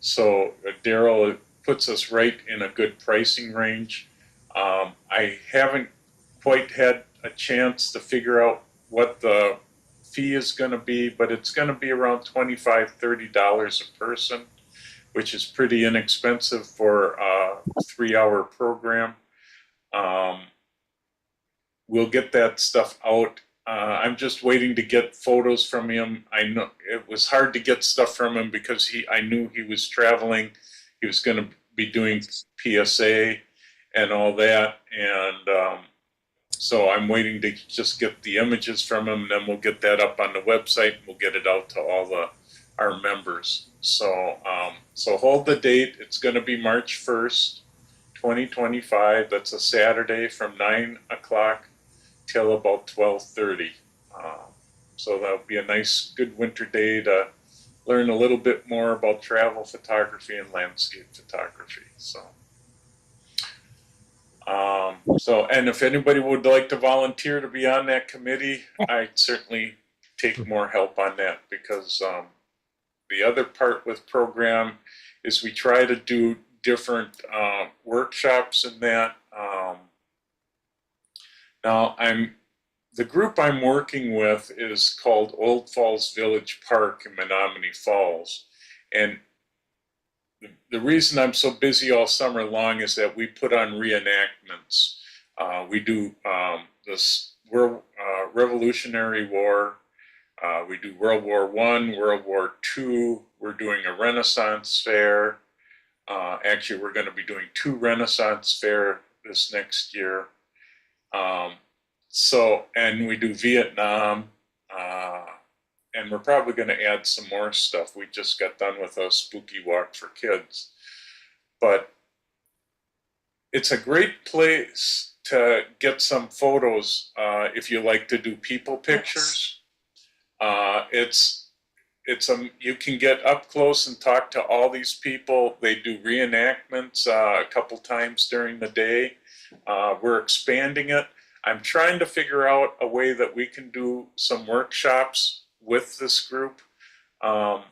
Speaker 2: So Daryl puts us right in a good pricing range. I haven't quite had a chance to figure out what the fee is going to be, but it's going to be around $25, $30 a person, which is pretty inexpensive for a 3-hour program. We'll get that stuff out. I'm just waiting to get photos from him. I know it was hard to get stuff from him because I knew he was traveling. He was going to be doing PSA and all that. And so I'm waiting to just get the images from him. And then we'll get that up on the website. And we'll get it out to all our members. So hold the date. It's going to be March 1st, 2025. That's a Saturday from 9 o'clock till about 12:30. So that'll be a nice, good winter day to learn a little bit more about travel photography and landscape photography. And if anybody would like to volunteer to be on that committee, I'd certainly take more help on that because the other part with program is we try to do different workshops in that. Now the group I'm working with is called Old Falls Village Park in Menominee Falls. And the reason I'm so busy all summer long is that we put on reenactments. We do this Revolutionary War. We do World War I, World War II. We're doing a Renaissance fair. Actually, we're going to be doing 2 Renaissance fair this next year. And we do Vietnam, and we're probably going to add some more stuff. We just got done with a spooky walk for kids. But it's a great place to get some photos if you like to do people pictures. You can get up close and talk to all these people. They do reenactments a couple times during the day. We're expanding it. I'm trying to figure out a way that we can do some workshops with this group, or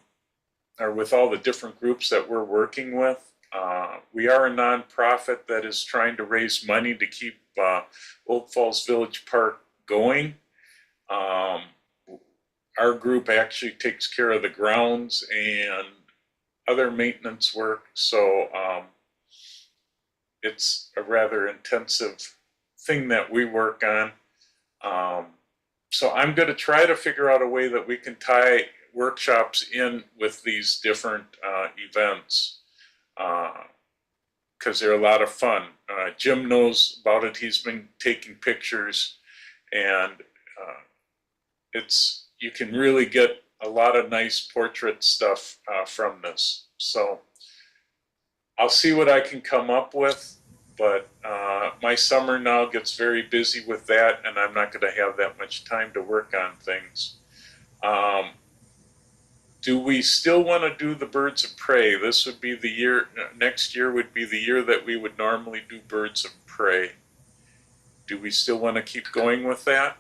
Speaker 2: with all the different groups that we're working with. We are a nonprofit that is trying to raise money to keep Old Falls Village Park going. Our group actually takes care of the grounds and other maintenance work, so it's a rather intensive thing that we work on. So I'm going to try to figure out a way that we can tie workshops in with these different events, because they're a lot of fun. Jim knows about it. He's been taking pictures, and you can really get a lot of nice portrait stuff from this. So I'll see what I can come up with. But my summer now gets very busy with that, and I'm not going to have that much time to work on things. do we still want to do the birds of prey? This would be the year, next year would be the year that we would normally do birds of prey. Do we still want to keep going with that?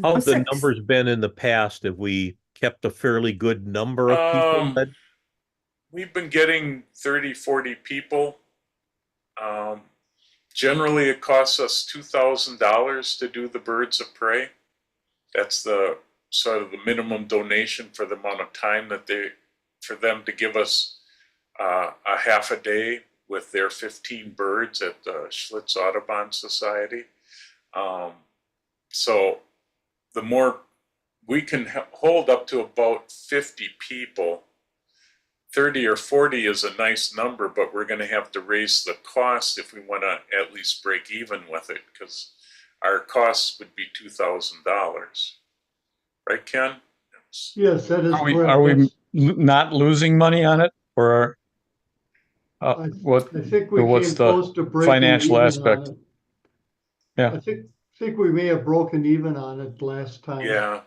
Speaker 1: How have the
Speaker 5: Six.
Speaker 1: numbers been in the past? Have we kept a fairly good number of people that?
Speaker 2: We've been getting 30, 40 people. Generally, it costs us $2,000 to do the birds of prey. That's the sort of the minimum donation for the amount of time that for them to give us a half a day with their 15 birds at the Schlitz Audubon Society. So the more we can hold up to about 50 people. 30 or 40 is a nice number, but we're going to have to raise the cost if we want to at least break even with it, because our costs would be $2,000. Right, Ken?
Speaker 4: Yes, that is correct.
Speaker 6: Are we not losing money on it, or what?
Speaker 4: I think we
Speaker 6: what's
Speaker 4: came
Speaker 6: the
Speaker 4: close to breaking
Speaker 6: financial
Speaker 4: even
Speaker 6: aspect?
Speaker 4: on it.
Speaker 6: Yeah.
Speaker 4: I think we may have broken even on it last time.
Speaker 2: Yeah.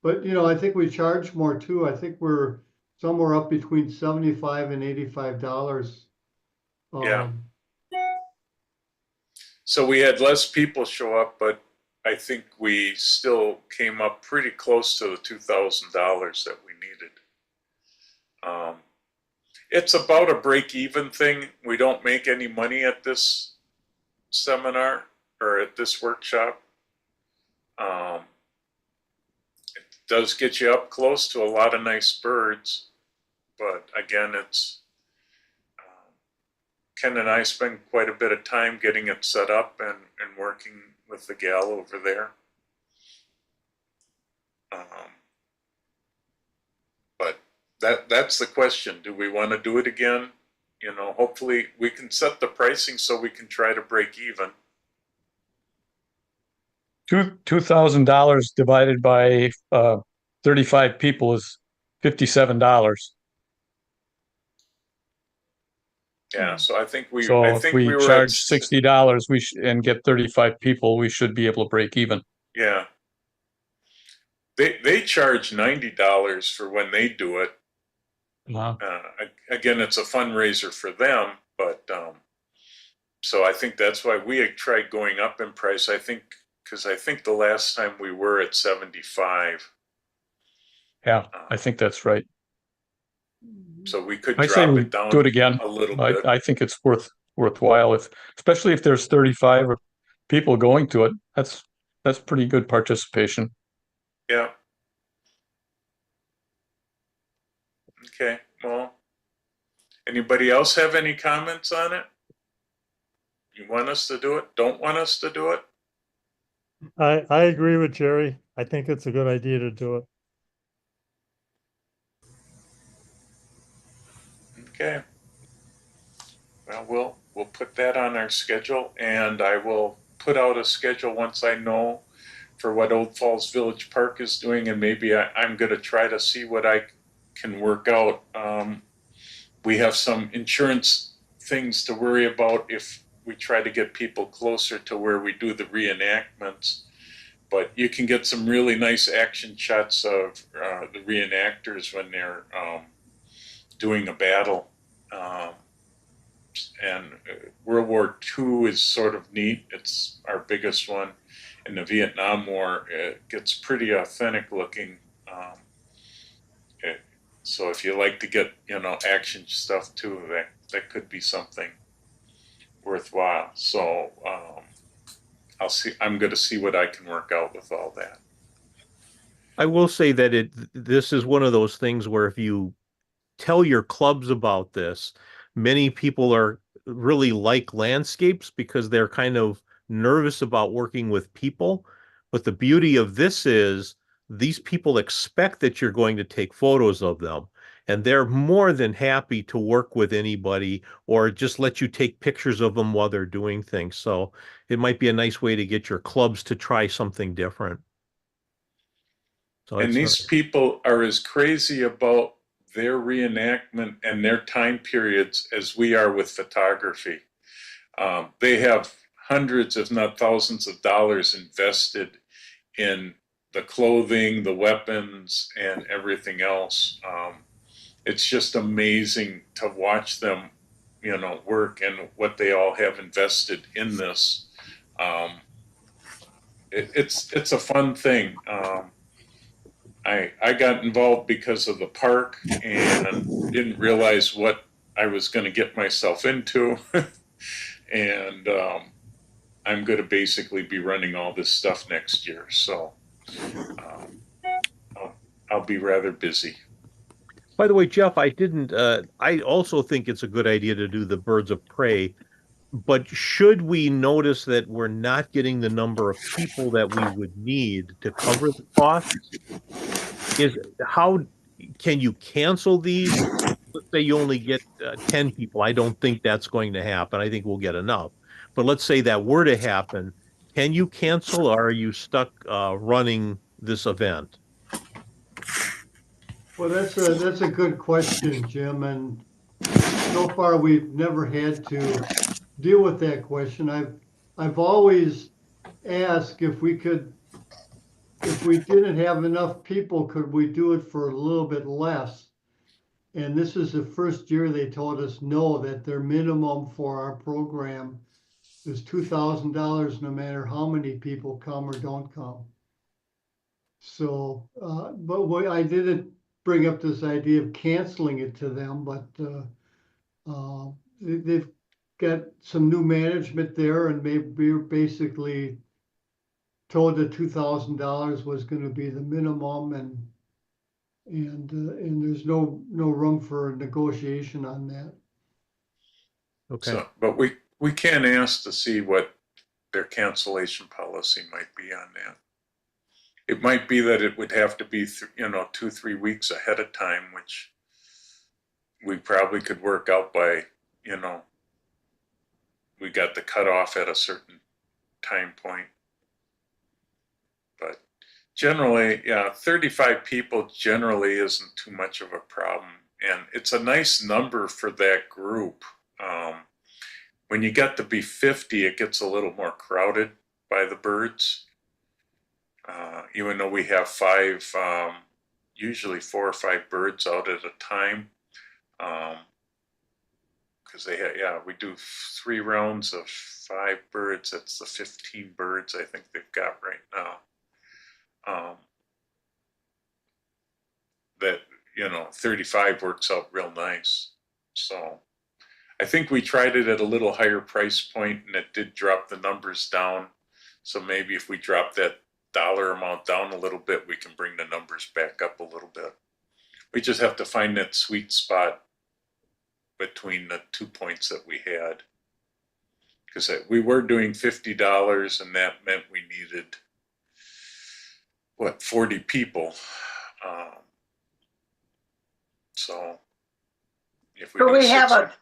Speaker 4: But, you know, I think we charge more too. I think we're somewhere up between $75 and $85.
Speaker 2: Yeah. So we had less people show up, but I think we still came up pretty close to the $2,000 that we needed. It's about a break-even thing. We don't make any money at this seminar or at this workshop. It does get you up close to a lot of nice birds, but again, it's Ken and I spend quite a bit of time getting it set up and working with the gal over there. But that's the question. Do we want to do it again? You know, hopefully we can set the pricing so we can try to break even.
Speaker 6: $2,000 divided by 35 people is $57.
Speaker 2: Yeah, so I think we
Speaker 6: So
Speaker 2: I
Speaker 6: if
Speaker 2: think
Speaker 6: we
Speaker 2: we were
Speaker 6: charge
Speaker 2: at,
Speaker 6: $60, and get 35 people, we should be able to break even.
Speaker 2: yeah. They charge $90 for when they do it. Again, it's a fundraiser for them, but so I think that's why we had tried going up in price. I think because I think the last time we were at 75.
Speaker 6: Yeah, I think that's right.
Speaker 2: So we could
Speaker 6: I say
Speaker 2: drop
Speaker 6: we
Speaker 2: it down
Speaker 6: do it again.
Speaker 2: a little bit.
Speaker 6: I think it's worthwhile, especially if there's 35 people going to it. That's pretty good participation.
Speaker 2: Yeah. Okay, well, anybody else have any comments on it? You want us to do it? Don't want us to do it?
Speaker 9: I agree with Jerry. I think it's a good idea to do it.
Speaker 2: Okay. Well, we'll put that on our schedule, and I will put out a schedule once I know for what Old Falls Village Park is doing, and maybe I'm going to try to see what I can work out. We have some insurance things to worry about if we try to get people closer to where we do the reenactments. But you can get some really nice action shots of the reenactors when they're doing a battle. And World War II is sort of neat. It's our biggest one. In the Vietnam War, it gets pretty authentic looking. So if you like to get, action stuff too, that could be something worthwhile. So I'll see. I'm going to see what I can work out with all that.
Speaker 1: I will say that this is one of those things where if you tell your clubs about this, many people are really like landscapes because they're kind of nervous about working with people. But the beauty of this is these people expect that you're going to take photos of them, and they're more than happy to work with anybody or just let you take pictures of them while they're doing things. So it might be a nice way to get your clubs to try something different. So
Speaker 2: And these people are as crazy about their reenactment and their time periods as we are with photography. They have hundreds, if not thousands of dollars invested in the clothing, the weapons, and everything else. It's just amazing to watch them, work and what they all have invested in this. It's a fun thing. I got involved because of the park and didn't realize what I was going to get myself into. And I'm going to basically be running all this stuff next year. So I'll be rather busy.
Speaker 1: By the way, Jeff, I also think it's a good idea to do the birds of prey, but should we notice that we're not getting the number of people that we would need to cover the costs, how can you cancel these? Let's say you only get 10 people. I don't think that's going to happen. I think we'll get enough. But let's say that were to happen, can you cancel or are you stuck running this event?
Speaker 4: Well, that's a good question, Jim, and so far we've never had to deal with that question. I've always asked if we didn't have enough people, could we do it for a little bit less? And this is the first year they told us no, that their minimum for our program is $2,000 no matter how many people come or don't come. So, but I didn't bring up this idea of canceling it to them, but they've got some new management there, and we were basically told that $2,000 was going to be the minimum, and there's no room for negotiation on that.
Speaker 1: Okay.
Speaker 2: So, but we can ask to see what their cancellation policy might be on that. It might be that it would have to be, 2-3 weeks ahead of time, which we probably could work out by, we got the cutoff at a certain time point. But generally, 35 people generally isn't too much of a problem. And it's a nice number for that group. When you get to be 50, it gets a little more crowded by the birds. Even though we have usually 4 or 5 birds out at a time. Because we do 3 rounds of 5 birds. That's the 15 birds I think they've got right now. That 35 works out real nice. So I think we tried it at a little higher price point, and it did drop the numbers down. So maybe if we drop that dollar amount down a little bit, we can bring the numbers back up a little bit. We just have to find that sweet spot between the 2 points that we had. Because we were doing $50, and that meant we needed, 40 people. So if we
Speaker 11: Could
Speaker 2: do
Speaker 11: we have
Speaker 2: 60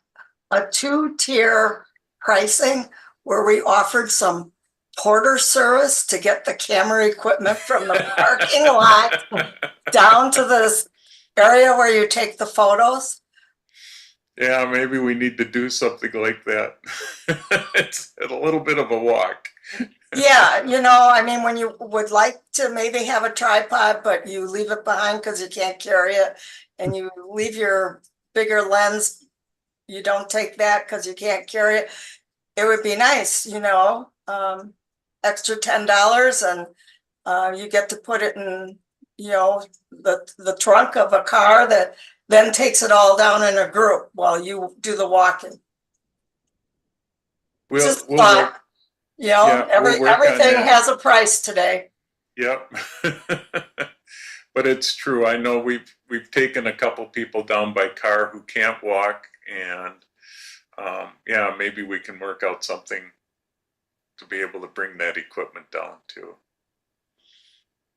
Speaker 11: a 2-tier pricing where we offered some porter service to get the camera equipment from the parking lot down to this area where you take the photos?
Speaker 2: Yeah, maybe we need to do something like that. It's a little bit of a walk.
Speaker 11: Yeah, when you would like to maybe have a tripod, but you leave it behind because you can't carry it, and you leave your bigger lens, you don't take that because you can't carry it. It would be nice, extra $10, and you get to put it in, the trunk of a car that then takes it all down in a group while you do the walking. Just thought,
Speaker 2: we'll work on
Speaker 11: everything
Speaker 2: that.
Speaker 11: has a price today.
Speaker 2: Yep. But it's true. I know we've taken a couple people down by car who can't walk, and maybe we can work out something to be able to bring that equipment down too.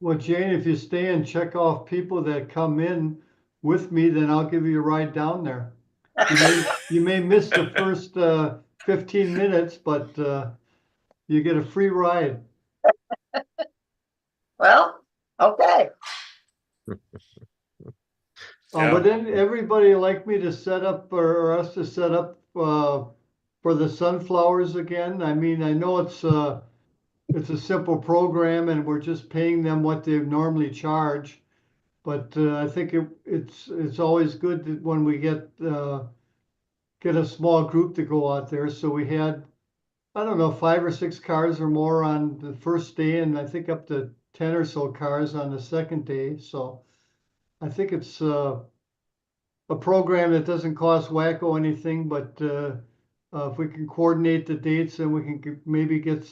Speaker 4: Well, Jane, if you stay and check off people that come in with me, then I'll give you a ride down there. You may miss the first 15 minutes, but you get a free ride.
Speaker 11: Well, okay.
Speaker 4: But then everybody like me to set up, or us to set up for the sunflowers again. I mean, I know it's it's a simple program and we're just paying them what they normally charge. But I think it's always good that when we get a small group to go out there. So we had, I don't know, 5 or 6 cars or more on the first day, and I think up to 10 or so cars on the second day. So I think it's a program that doesn't cost WACCO anything, but if we can coordinate the dates, then we can maybe get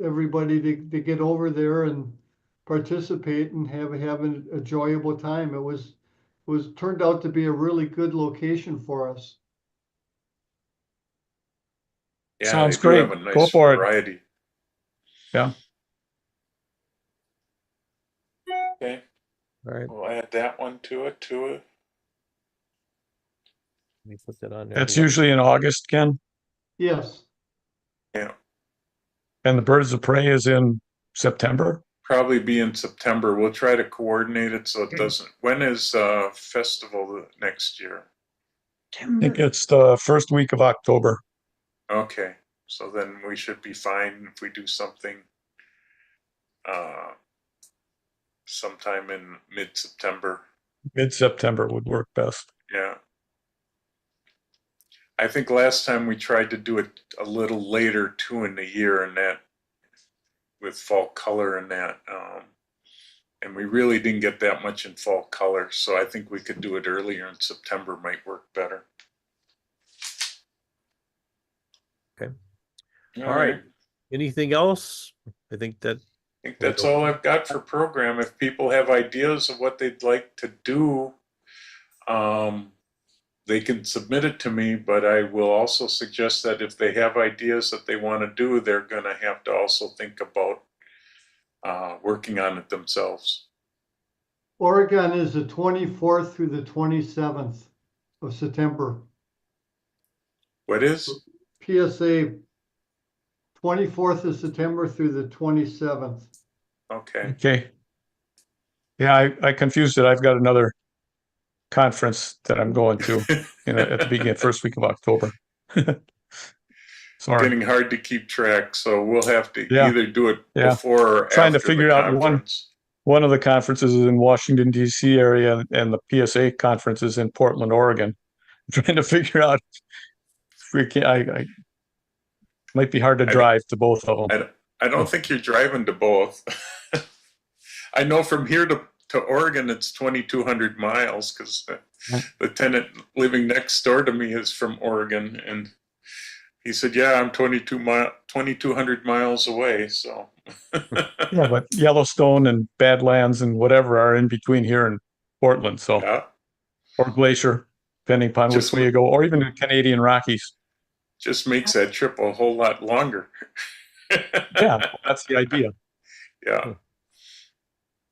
Speaker 4: everybody to get over there and participate and have an enjoyable time. It was turned out to be a really good location for us.
Speaker 2: Yeah,
Speaker 6: Sounds
Speaker 2: they do have
Speaker 6: great.
Speaker 2: a
Speaker 6: Go
Speaker 2: nice
Speaker 6: for it.
Speaker 2: variety.
Speaker 6: Yeah.
Speaker 2: Okay,
Speaker 1: All right,
Speaker 2: we'll add that one to it.
Speaker 1: let me put that on there.
Speaker 6: That's usually in August, Ken,
Speaker 4: Yes.
Speaker 2: Yeah,
Speaker 6: and the Birds of Prey is in September.
Speaker 2: probably be in September. We'll try to coordinate it so it doesn't. When is festival next year?
Speaker 6: I think it's the first week of October.
Speaker 2: Okay, so then we should be fine if we do something sometime in mid-September.
Speaker 6: Mid-September would work best.
Speaker 2: Yeah. I think last time we tried to do it a little later too in the year, and that with fall color and that, and we really didn't get that much in fall color, so I think we could do it earlier in September might work better.
Speaker 1: Okay. All right. Anything else? I think
Speaker 2: That's all I've got for program. If people have ideas of what they'd like to do, they can submit it to me, but I will also suggest that if they have ideas that they want to do, they're going to have to also think about working on it themselves.
Speaker 4: Oregon is the 24th through the 27th of September.
Speaker 2: What is?
Speaker 4: PSA 24th of September through the 27th.
Speaker 2: Okay.
Speaker 6: Okay. Yeah, I confused it. I've got another conference that I'm going to at the beginning, first week of October. Sorry.
Speaker 2: Getting hard to keep track, so we'll have to
Speaker 6: Yeah.
Speaker 2: either do it
Speaker 6: Yeah.
Speaker 2: before or
Speaker 6: Trying to
Speaker 2: after
Speaker 6: figure
Speaker 2: the
Speaker 6: out
Speaker 2: conference.
Speaker 6: one of the conferences is in Washington, D.C. area, and the PSA conference is in Portland, Oregon. I'm trying to figure out if we can. I might be hard to drive to both of them.
Speaker 2: I don't think you're driving to both. I know from here to Oregon, it's 2,200 miles because the tenant living next door to me is from Oregon, and he said, "Yeah, I'm 2,200 miles away." So
Speaker 6: Yeah, but Yellowstone and Badlands and whatever are in between here and Portland. So,
Speaker 2: yeah,
Speaker 6: or Glacier, depending upon which way you go, or even the Canadian Rockies.
Speaker 2: just makes that trip a whole lot longer.
Speaker 6: Yeah, that's the idea.
Speaker 2: Yeah.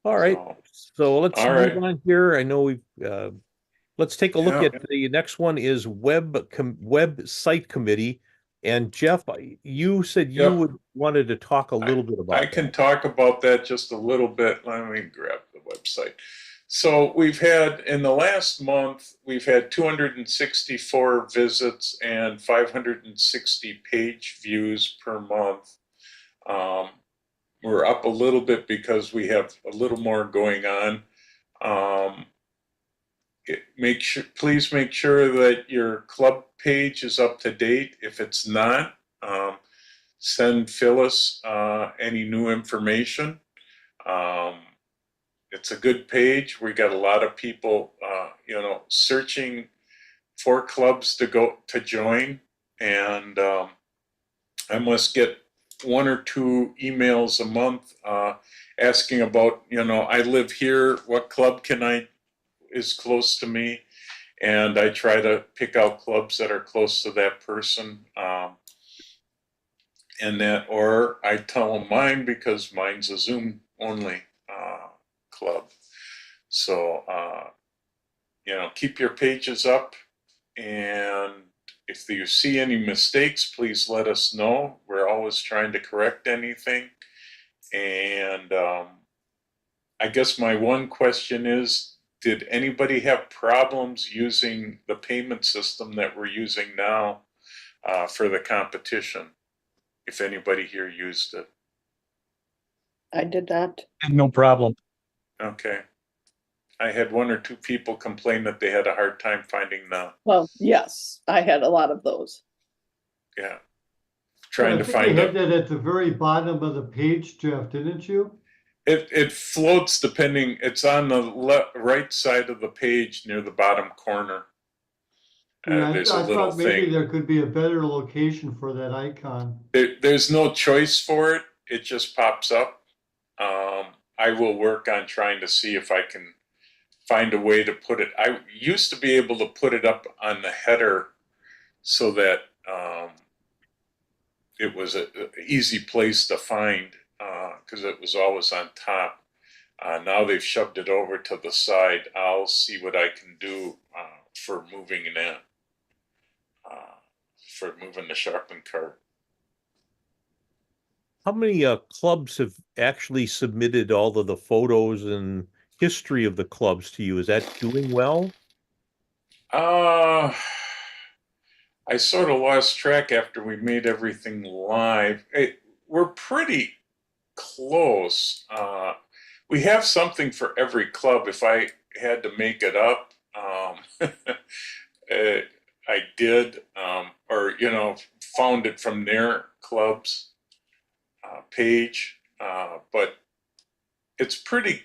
Speaker 1: all right. So let's
Speaker 2: All
Speaker 1: move
Speaker 2: right.
Speaker 1: on here. I know we've let's take a look
Speaker 2: Yeah.
Speaker 1: at the next one is website committee. And Jeff, you said you wanted to talk a little bit about
Speaker 2: I can talk about that just a little bit. Let me grab the website. So we've had, in the last month, we've had 264 visits and 560 page views per month. We're up a little bit because we have a little more going on. Please make sure that your club page is up to date. If it's not, send Phyllis any new information. It's a good page. We got a lot of people, searching for clubs to join, and I must get 1 or 2 emails a month asking about, I live here. What club is close to me? And I try to pick out clubs that are close to that person. Or I tell them mine because mine's a Zoom only club. So, keep your pages up, and if you see any mistakes, please let us know. We're always trying to correct anything. And I guess my one question is, did anybody have problems using the payment system that we're using now for the competition? If anybody here used it.
Speaker 8: I did not.
Speaker 6: No problem.
Speaker 2: Okay. I had one or two people complain that they had a hard time finding
Speaker 8: Well, yes, I had a lot of those.
Speaker 2: yeah,
Speaker 4: I
Speaker 2: trying to
Speaker 4: think you
Speaker 2: find
Speaker 4: had
Speaker 2: it.
Speaker 4: that at the very bottom of the page, Jeff, didn't you?
Speaker 2: It floats depending, it's on the right side of the page near the bottom corner.
Speaker 4: Yeah,
Speaker 2: There's a
Speaker 4: I
Speaker 2: little
Speaker 4: thought maybe
Speaker 2: thing.
Speaker 4: there could be a better location for that icon.
Speaker 2: There's no choice for it. It just pops up. I will work on trying to see if I can find a way to put it. I used to be able to put it up on the header so that it was an easy place to find because it was always on top. Now they've shoved it over to the side. I'll see what I can do for moving that, for moving the shopping cart.
Speaker 1: How many clubs have actually submitted all of the photos and history of the clubs to you? Is that doing well?
Speaker 2: I sort of lost track after we made everything live. We're pretty close. We have something for every club. If I had to make it up, I did, or found it from their club's page. But it's pretty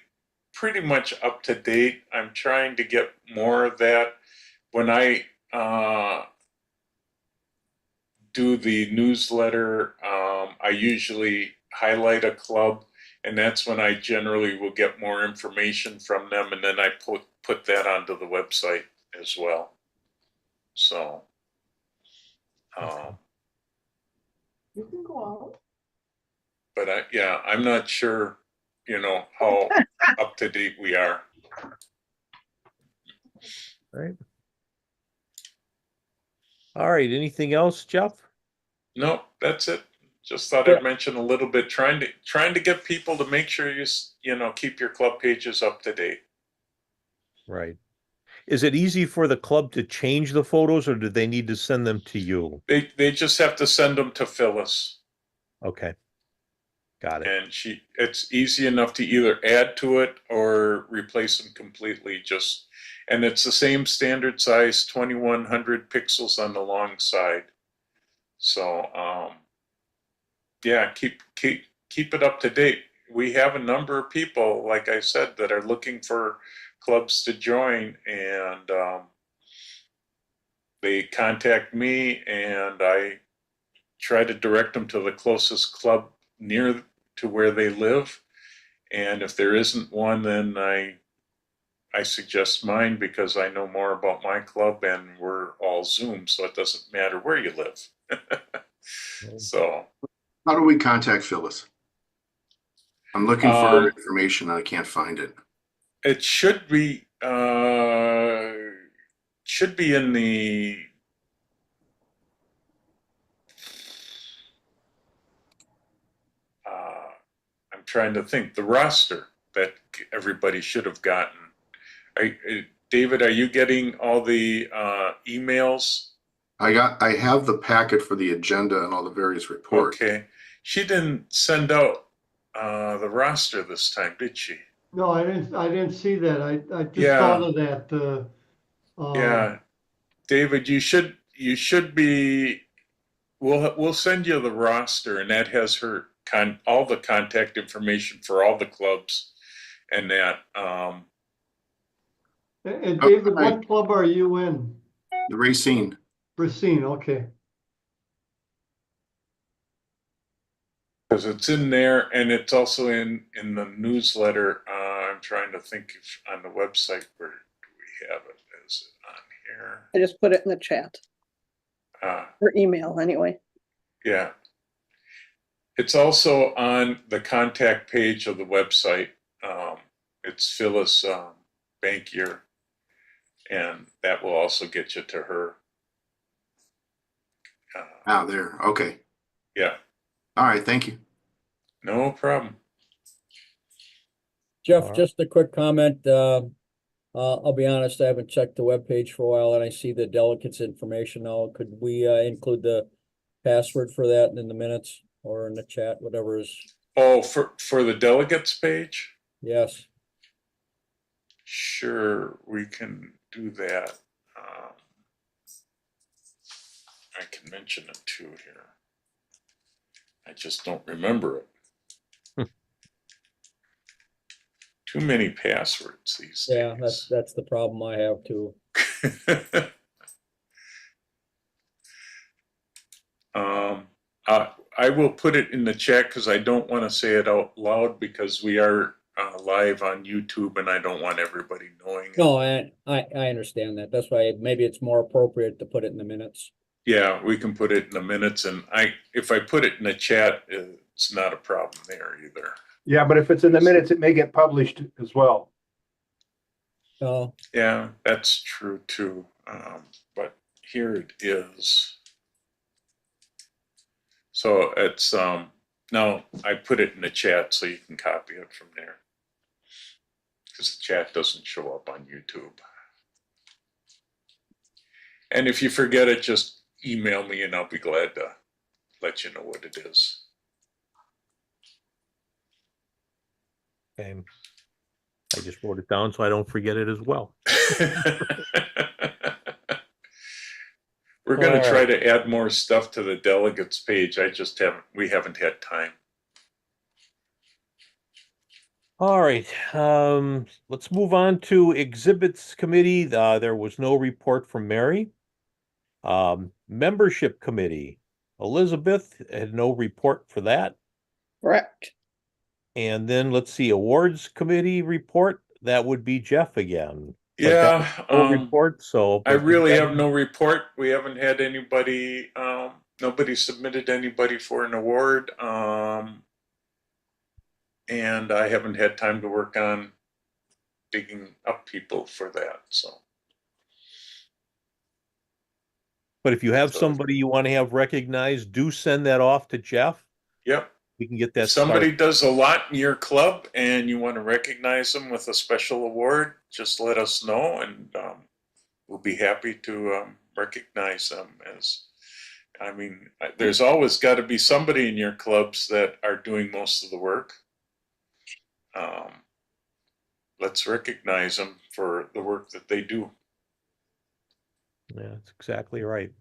Speaker 2: much up to date. I'm trying to get more of that. When I do the newsletter, I usually highlight a club, and that's when I generally will get more information from them, and then I put that onto the website as well. So,
Speaker 3: You can go out.
Speaker 2: but I'm not sure, how up to date we are.
Speaker 1: Right. All right. Anything else, Jeff?
Speaker 2: No, that's it. Just thought I'd mention a little bit, trying to get people to make sure you keep your club pages up to date.
Speaker 1: Right. Is it easy for the club to change the photos, or do they need to send them to you?
Speaker 2: They just have to send them to Phyllis.
Speaker 1: Okay. Got it.
Speaker 2: And it's easy enough to either add to it or replace them completely. And it's the same standard size, 2100 pixels on the long side. So, yeah, keep it up to date. We have a number of people, like I said, that are looking for clubs to join, and they contact me, and I try to direct them to the closest club near to where they live. And if there isn't one, then I suggest mine, because I know more about my club, and we're all Zoom, so it doesn't matter where you live. So,
Speaker 10: How do we contact Phyllis? I'm looking for information. I can't find it.
Speaker 2: it should be in the I'm trying to think, the roster that everybody should have gotten. David, are you getting all the emails?
Speaker 10: I have the packet for the agenda and all the various reports.
Speaker 2: Okay. She didn't send out the roster this time, did she?
Speaker 4: No, I didn't see that. I just thought of that.
Speaker 2: Yeah. David, you should be, we'll send you the roster, and that has her all the contact information for all the clubs and that.
Speaker 4: And David, what club are you in?
Speaker 10: The Racine.
Speaker 4: Racine, okay.
Speaker 2: Because it's in there, and it's also in the newsletter. I'm trying to think if on the website, where do we have it? Is it on here?
Speaker 8: I just put it in the chat. Or email, anyway.
Speaker 2: Yeah. It's also on the contact page of the website. It's Phyllis Bankier, and that will also get you to her.
Speaker 10: There. Okay.
Speaker 2: Yeah.
Speaker 10: All right. Thank you.
Speaker 2: No problem.
Speaker 12: Jeff, just a quick comment. I'll be honest, I haven't checked the webpage for a while, and I see the delegates information now. Could we include the password for that in the minutes or in the chat, whatever is?
Speaker 2: Oh, for the delegates page?
Speaker 12: Yes.
Speaker 2: Sure, we can do that. I can mention it too here. I just don't remember it. Too many passwords these
Speaker 12: Yeah,
Speaker 2: days.
Speaker 12: that's the problem I have too.
Speaker 2: I will put it in the chat because I don't want to say it out loud because we are live on YouTube and I don't want everybody knowing it.
Speaker 12: No, I understand that. That's why maybe it's more appropriate to put it in the minutes.
Speaker 2: Yeah, we can put it in the minutes, and if I put it in the chat, it's not a problem there either.
Speaker 13: Yeah, but if it's in the minutes, it may get published as well.
Speaker 12: Oh,
Speaker 2: Yeah, that's true too. But here it is. So it's now I put it in the chat so you can copy it from there because the chat doesn't show up on YouTube. And if you forget it, just email me and I'll be glad to let you know what it is.
Speaker 1: Okay. I just wrote it down so I don't forget it as well.
Speaker 2: We're going to try to add more stuff to the delegates page. We haven't had time.
Speaker 1: All right. Let's move on to exhibits committee. There was no report from Mary. Membership committee. Elizabeth had no report for that.
Speaker 8: Correct.
Speaker 1: And then let's see, awards committee report. That would be Jeff again. But
Speaker 2: Yeah,
Speaker 1: no report. So
Speaker 2: I really have no report. We haven't had anybody. Nobody submitted anybody for an award, and I haven't had time to work on digging up people for that. So,
Speaker 1: but if you have somebody you want to have recognized, do send that off to Jeff.
Speaker 2: Yep.
Speaker 1: We can get that.
Speaker 2: If somebody
Speaker 1: started.
Speaker 2: does a lot in your club and you want to recognize them with a special award, just let us know, and we'll be happy to recognize them. There's always got to be somebody in your clubs that are doing most of the work. Let's recognize them for the work that they do.
Speaker 1: Yeah, that's exactly right.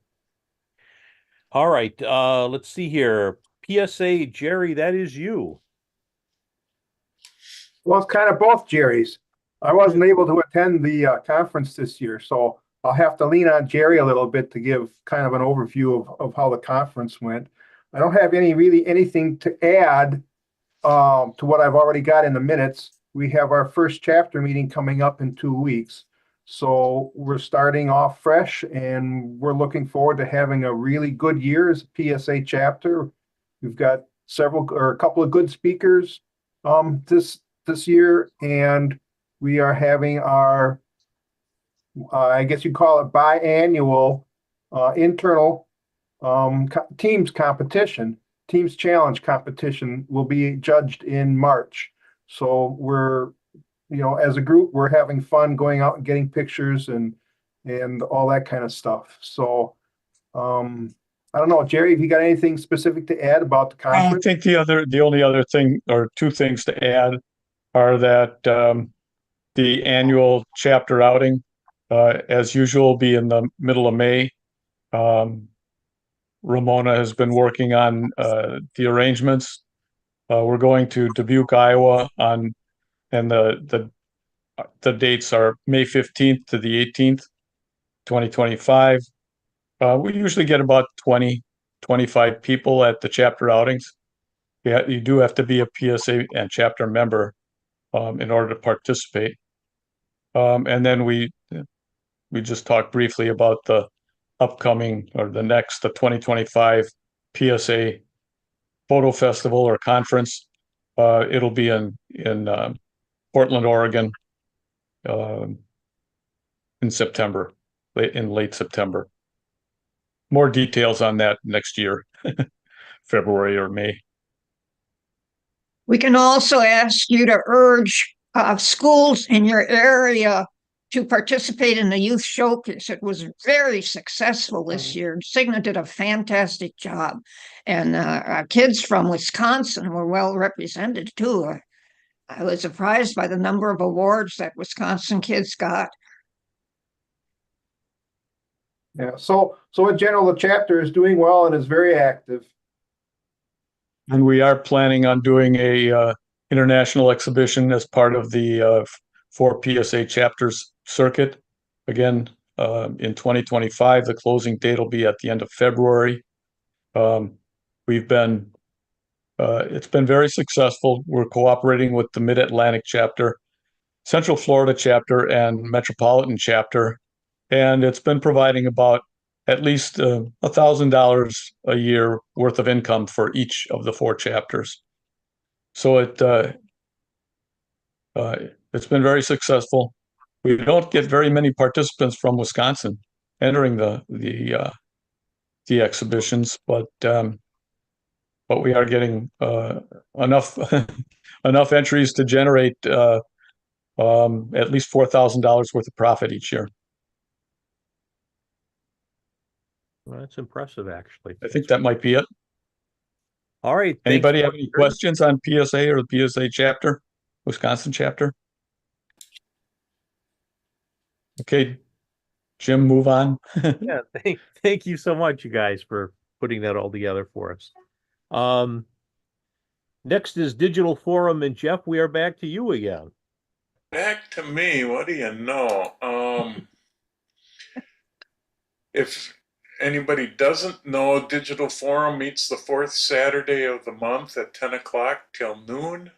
Speaker 1: All right, let's see here. PSA, Jerry, that is you.
Speaker 13: Well, it's kind of both Jerry's. I wasn't able to attend the conference this year, so I'll have to lean on Jerry a little bit to give kind of an overview of how the conference went. I don't have anything to add to what I've already got in the minutes. We have our first chapter meeting coming up in 2 weeks. So we're starting off fresh and we're looking forward to having a really good year as a PSA chapter. We've got a couple of good speakers this year, and we are having our I guess you call it biannual internal teams competition. Teams challenge competition will be judged in March. So we're, as a group, we're having fun going out and getting pictures and all that kind of stuff. So I don't know, Jerry, have you got anything specific to add about the conference?
Speaker 6: I think the only other thing or two things to add are that the annual chapter outing, as usual, will be in the middle of May. Ramona has been working on the arrangements. We're going to Dubuque, Iowa and the dates are May 15th to the 18th, 2025. We usually get about 25 people at the chapter outings. Yeah, you do have to be a PSA and chapter member in order to participate. And then we just talked briefly about the upcoming or the 2025 PSA photo festival or conference. It'll be in Portland, Oregon, in September, in late September. More details on that next year, February or May.
Speaker 7: We can also ask you to urge schools in your area to participate in the youth showcase. It was very successful this year. Cigna did a fantastic job, and our kids from Wisconsin were well represented too. I was surprised by the number of awards that Wisconsin kids got.
Speaker 13: Yeah, so in general, the chapter is doing well and is very active.
Speaker 6: And we are planning on doing a international exhibition as part of the 4 PSA chapters circuit. Again, in 2025, the closing date will be at the end of February. It's been very successful. We're cooperating with the Mid-Atlantic chapter, Central Florida chapter, and Metropolitan chapter. And it's been providing about at least $1,000 a year worth of income for each of the 4 chapters. So it's been very successful. We don't get very many participants from Wisconsin entering the exhibitions, but we are getting enough enough entries to generate at least $4,000 worth of profit each year.
Speaker 1: Well, that's impressive, actually.
Speaker 6: I think that might be it.
Speaker 1: All right.
Speaker 6: Anybody have any questions on PSA or the PSA chapter, Wisconsin chapter? Okay, Jim, move on.
Speaker 1: Yeah, thank you so much, you guys, for putting that all together for us. Next is Digital Forum, and Jeff, we are back to you again.
Speaker 2: Back to me. What do you know? If anybody doesn't know, Digital Forum meets the 4th Saturday of the month at 10 o'clock till noon.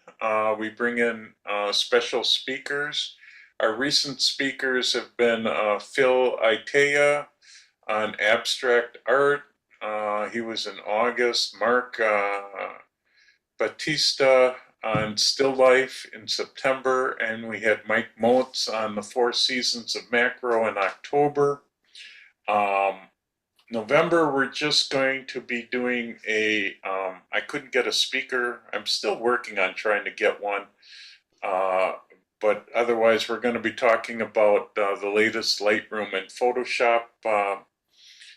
Speaker 2: We bring in special speakers. Our recent speakers have been Phil Itea on abstract art. He was in August. Mark Batista on still life in September. And we had Mike Motes on the 4 seasons of macro in October. November, we're just going to be doing I couldn't get a speaker. I'm still working on trying to get one. But otherwise, we're going to be talking about the latest Lightroom and Photoshop.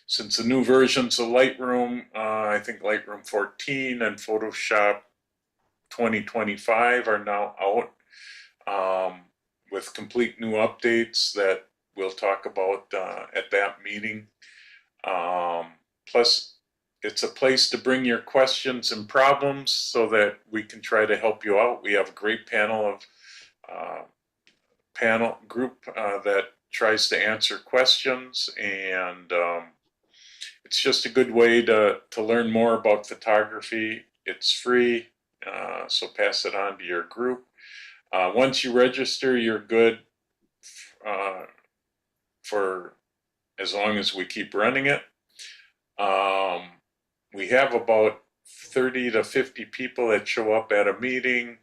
Speaker 2: Since the new versions of Lightroom, I think Lightroom 14 and Photoshop 2025 are now out with complete new updates that we'll talk about at that meeting. Plus, it's a place to bring your questions and problems so that we can try to help you out. We have a great panel group that tries to answer questions, and it's just a good way to learn more about photography. It's free, so pass it on to your group. Once you register, you're good for as long as we keep running it. We have about 30 to 50 people that show up at a meeting.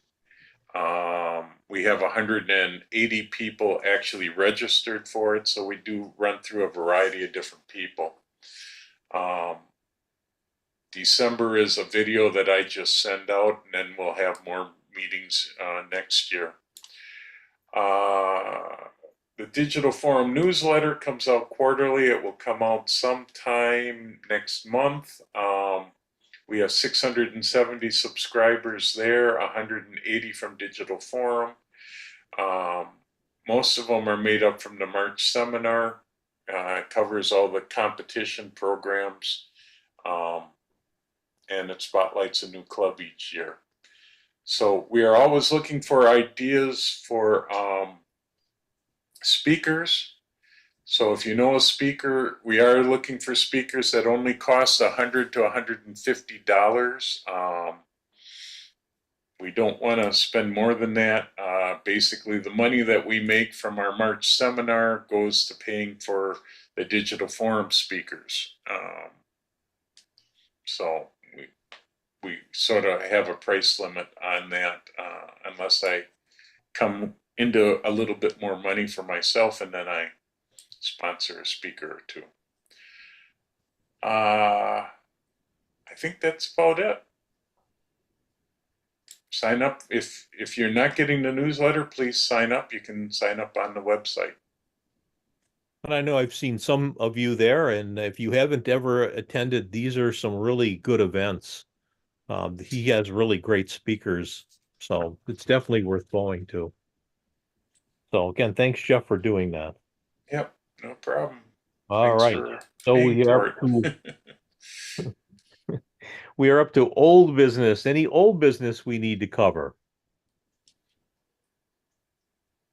Speaker 2: We have 180 people actually registered for it, so we do run through a variety of different people. December is a video that I just send out, and then we'll have more meetings next year. The Digital Forum newsletter comes out quarterly. It will come out sometime next month. We have 670 subscribers there, 180 from Digital Forum. Most of them are made up from the March seminar. It covers all the competition programs, and it spotlights a new club each year. So we are always looking for ideas for speakers. So if you know a speaker, we are looking for speakers that only cost $100 to $150. We don't want to spend more than that. Basically, the money that we make from our March seminar goes to paying for the Digital Forum speakers. So we sort of have a price limit on that unless I come into a little bit more money for myself and then I sponsor a speaker or two. I think that's about it. Sign up. If you're not getting the newsletter, please sign up. You can sign up on the website.
Speaker 1: And I know I've seen some of you there, and if you haven't ever attended, these are some really good events. He has really great speakers, so it's definitely worth going to. So again, thanks, Jeff, for doing that.
Speaker 2: Yep, no problem.
Speaker 1: All
Speaker 2: Thanks
Speaker 1: right.
Speaker 2: for
Speaker 1: So
Speaker 2: paying
Speaker 1: we
Speaker 2: for
Speaker 1: are we are up to old business. Any old business we need to cover?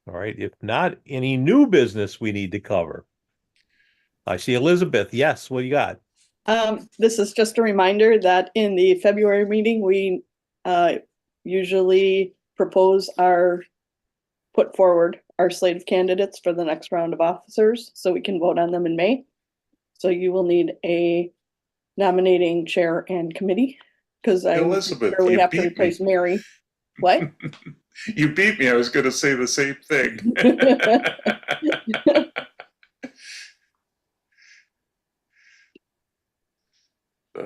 Speaker 1: All right. If not, any new business we need to cover? I see Elizabeth. Yes. What do you got?
Speaker 8: This is just a reminder that in the February meeting, we usually put forward our slate of candidates for the next round of officers, so we can vote on them in May. So you will need a nominating chair and committee, because
Speaker 2: Elizabeth,
Speaker 8: we
Speaker 2: you
Speaker 8: have to
Speaker 2: beat me.
Speaker 8: replace Mary. What?
Speaker 2: You beat me. I was going to say the same thing.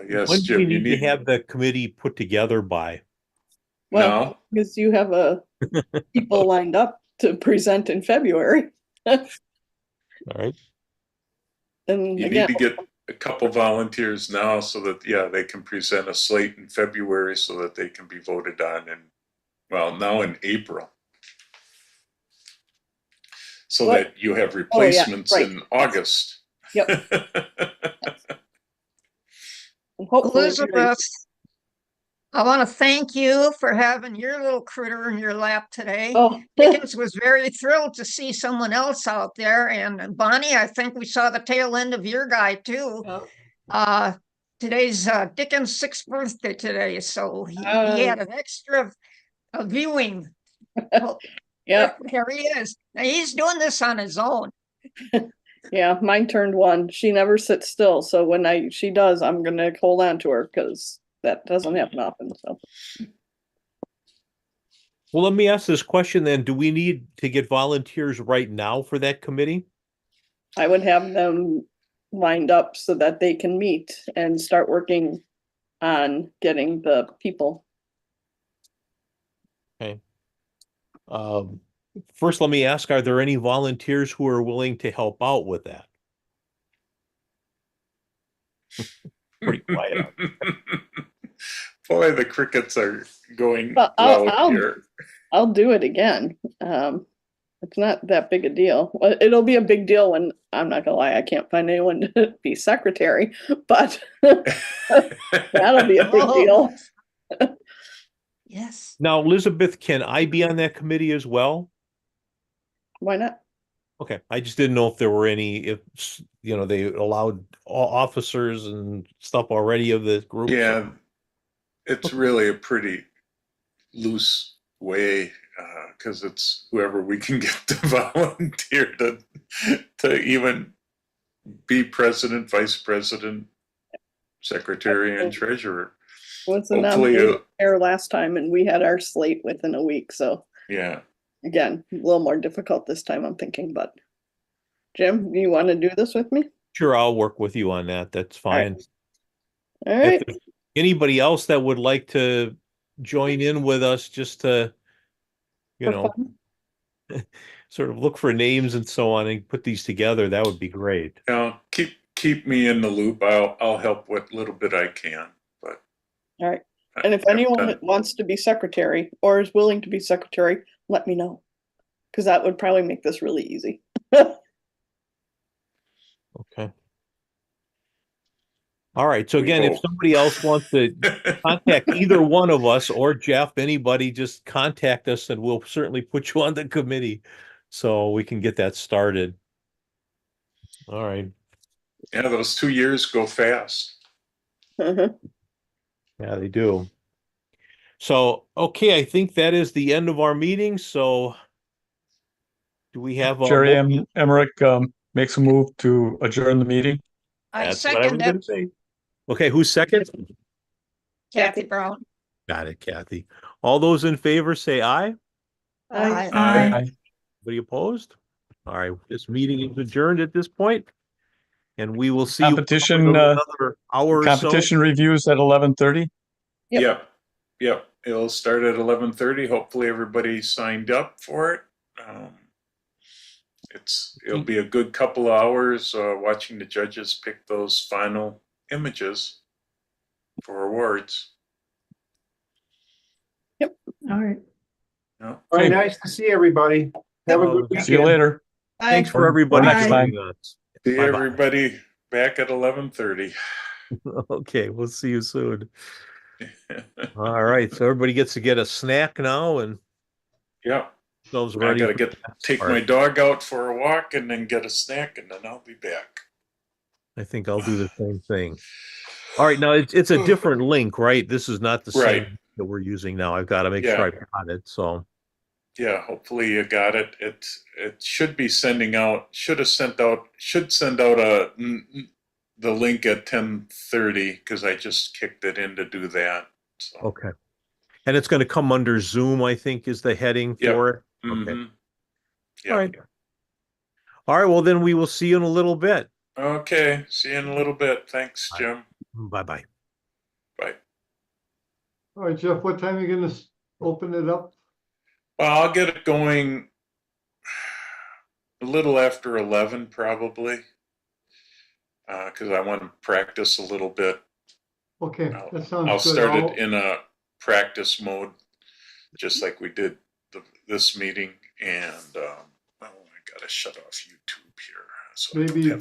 Speaker 2: Yes,
Speaker 1: When do
Speaker 2: Jim,
Speaker 1: we
Speaker 2: you
Speaker 1: need to have the committee put together by?
Speaker 8: Well, because you have people lined up to present in February.
Speaker 1: All right.
Speaker 8: And
Speaker 2: You
Speaker 8: again,
Speaker 2: need to get a couple volunteers now so that, they can present a slate in February so that they can be voted on now in April. So that you have replacements in August.
Speaker 8: Yep. And hopefully,
Speaker 7: Elizabeth, I want to thank you for having your little critter in your lap today.
Speaker 8: Oh,
Speaker 7: Dickens was very thrilled to see someone else out there. And Bonnie, I think we saw the tail end of your guy too. Today's Dickens' 6th birthday today, so he had an extra viewing.
Speaker 8: Yeah.
Speaker 7: Here he is. Now, he's doing this on his own.
Speaker 8: Yeah, mine turned 1. She never sits still, so when she does, I'm gonna hold on to her because that doesn't happen often. So,
Speaker 1: Well, let me ask this question then. Do we need to get volunteers right now for that committee?
Speaker 8: I would have them lined up so that they can meet and start working on getting the people.
Speaker 1: Okay. First, let me ask, are there any volunteers who are willing to help out with that? Pretty quiet.
Speaker 2: Boy, the crickets are going
Speaker 8: But
Speaker 2: loud here.
Speaker 8: I'll do it again. It's not that big a deal. Well, it'll be a big deal when, I'm not gonna lie, I can't find anyone to be secretary, but that'll be a big deal.
Speaker 7: Yes.
Speaker 1: Now, Elizabeth, can I be on that committee as well?
Speaker 8: Why not?
Speaker 1: Okay, I just didn't know if there were any, they allowed officers and stuff already of the group.
Speaker 2: Yeah, it's really a pretty loose way because it's whoever we can get to volunteer to even be president, vice president, secretary, and treasurer.
Speaker 8: Was the nomination chair last time, and we had our slate within a week. So
Speaker 2: yeah,
Speaker 8: again, a little more difficult this time, I'm thinking. But Jim, do you want to do this with me?
Speaker 1: Sure, I'll work with you on that. That's fine.
Speaker 8: All right.
Speaker 1: If anybody else that would like to join in with us, just to, sort of look for names and so on and put these together, that would be great.
Speaker 2: Keep me in the loop. I'll help what little bit I can. But
Speaker 8: all right. And if anyone wants to be secretary or is willing to be secretary, let me know, because that would probably make this really easy.
Speaker 1: Okay. All right. So again, if somebody else wants to contact either one of us or Jeff, anybody, just contact us and we'll certainly put you on the committee so we can get that started. All right.
Speaker 2: Yeah, those 2 years go fast.
Speaker 1: Yeah, they do. So, okay, I think that is the end of our meeting. So do we have
Speaker 6: Jerry Emmerich makes a move to adjourn the meeting?
Speaker 1: That's what I was going to say. Okay, who's second?
Speaker 7: Kathy Brown.
Speaker 1: Got it, Kathy. All those in favor say aye.
Speaker 7: Aye.
Speaker 1: Anybody opposed? All right, this meeting is adjourned at this point, and we will see
Speaker 6: Competition,
Speaker 1: you in another hour or so.
Speaker 6: Competition reviews at 11:30.
Speaker 2: Yep. It'll start at 11:30. Hopefully everybody signed up for it. It'll be a good couple of hours watching the judges pick those final images for awards.
Speaker 5: All right.
Speaker 2: Yeah.
Speaker 13: All right, nice to see everybody. Have a good weekend.
Speaker 6: See you later.
Speaker 1: Thanks for
Speaker 12: Bye.
Speaker 1: everybody
Speaker 6: Next time.
Speaker 1: joining us.
Speaker 2: See
Speaker 1: Bye-bye.
Speaker 2: everybody back at 11:30.
Speaker 1: Okay, we'll see you soon. All right, so everybody gets to get a snack now and
Speaker 2: Yeah.
Speaker 1: those
Speaker 2: I
Speaker 1: ready.
Speaker 2: gotta
Speaker 1: for
Speaker 2: get
Speaker 1: the next
Speaker 2: take
Speaker 1: part.
Speaker 2: my dog out for a walk and then get a snack and then I'll be back.
Speaker 1: I think I'll do the same thing. All right, now it's a different link, right? This is not the
Speaker 2: Right.
Speaker 1: same that we're using now. I've got to make
Speaker 2: Yeah.
Speaker 1: sure I've got it. So
Speaker 2: Yeah, hopefully you got it. It should be sending out. Should send out the link at 10:30 because I just kicked it in to do that. So.
Speaker 1: okay, and it's going to come under Zoom, I think, is the heading
Speaker 2: Yep.
Speaker 1: for it. Okay.
Speaker 2: Mhm.
Speaker 1: All right. All right. Well, then we will see you in a little bit.
Speaker 2: Okay. See you in a little bit. Thanks,
Speaker 1: Bye.
Speaker 2: Jim.
Speaker 1: Bye-bye.
Speaker 2: Bye.
Speaker 4: All right, Jeff, what time are you gonna open it up?
Speaker 2: Well, I'll get it going a little after 11, probably, because I want to practice a little bit.
Speaker 4: Okay, that sounds
Speaker 2: I'll
Speaker 4: good.
Speaker 2: start it in a practice mode, just like we did this meeting. And oh, I gotta shut off YouTube here. So I don't
Speaker 4: Maybe
Speaker 2: have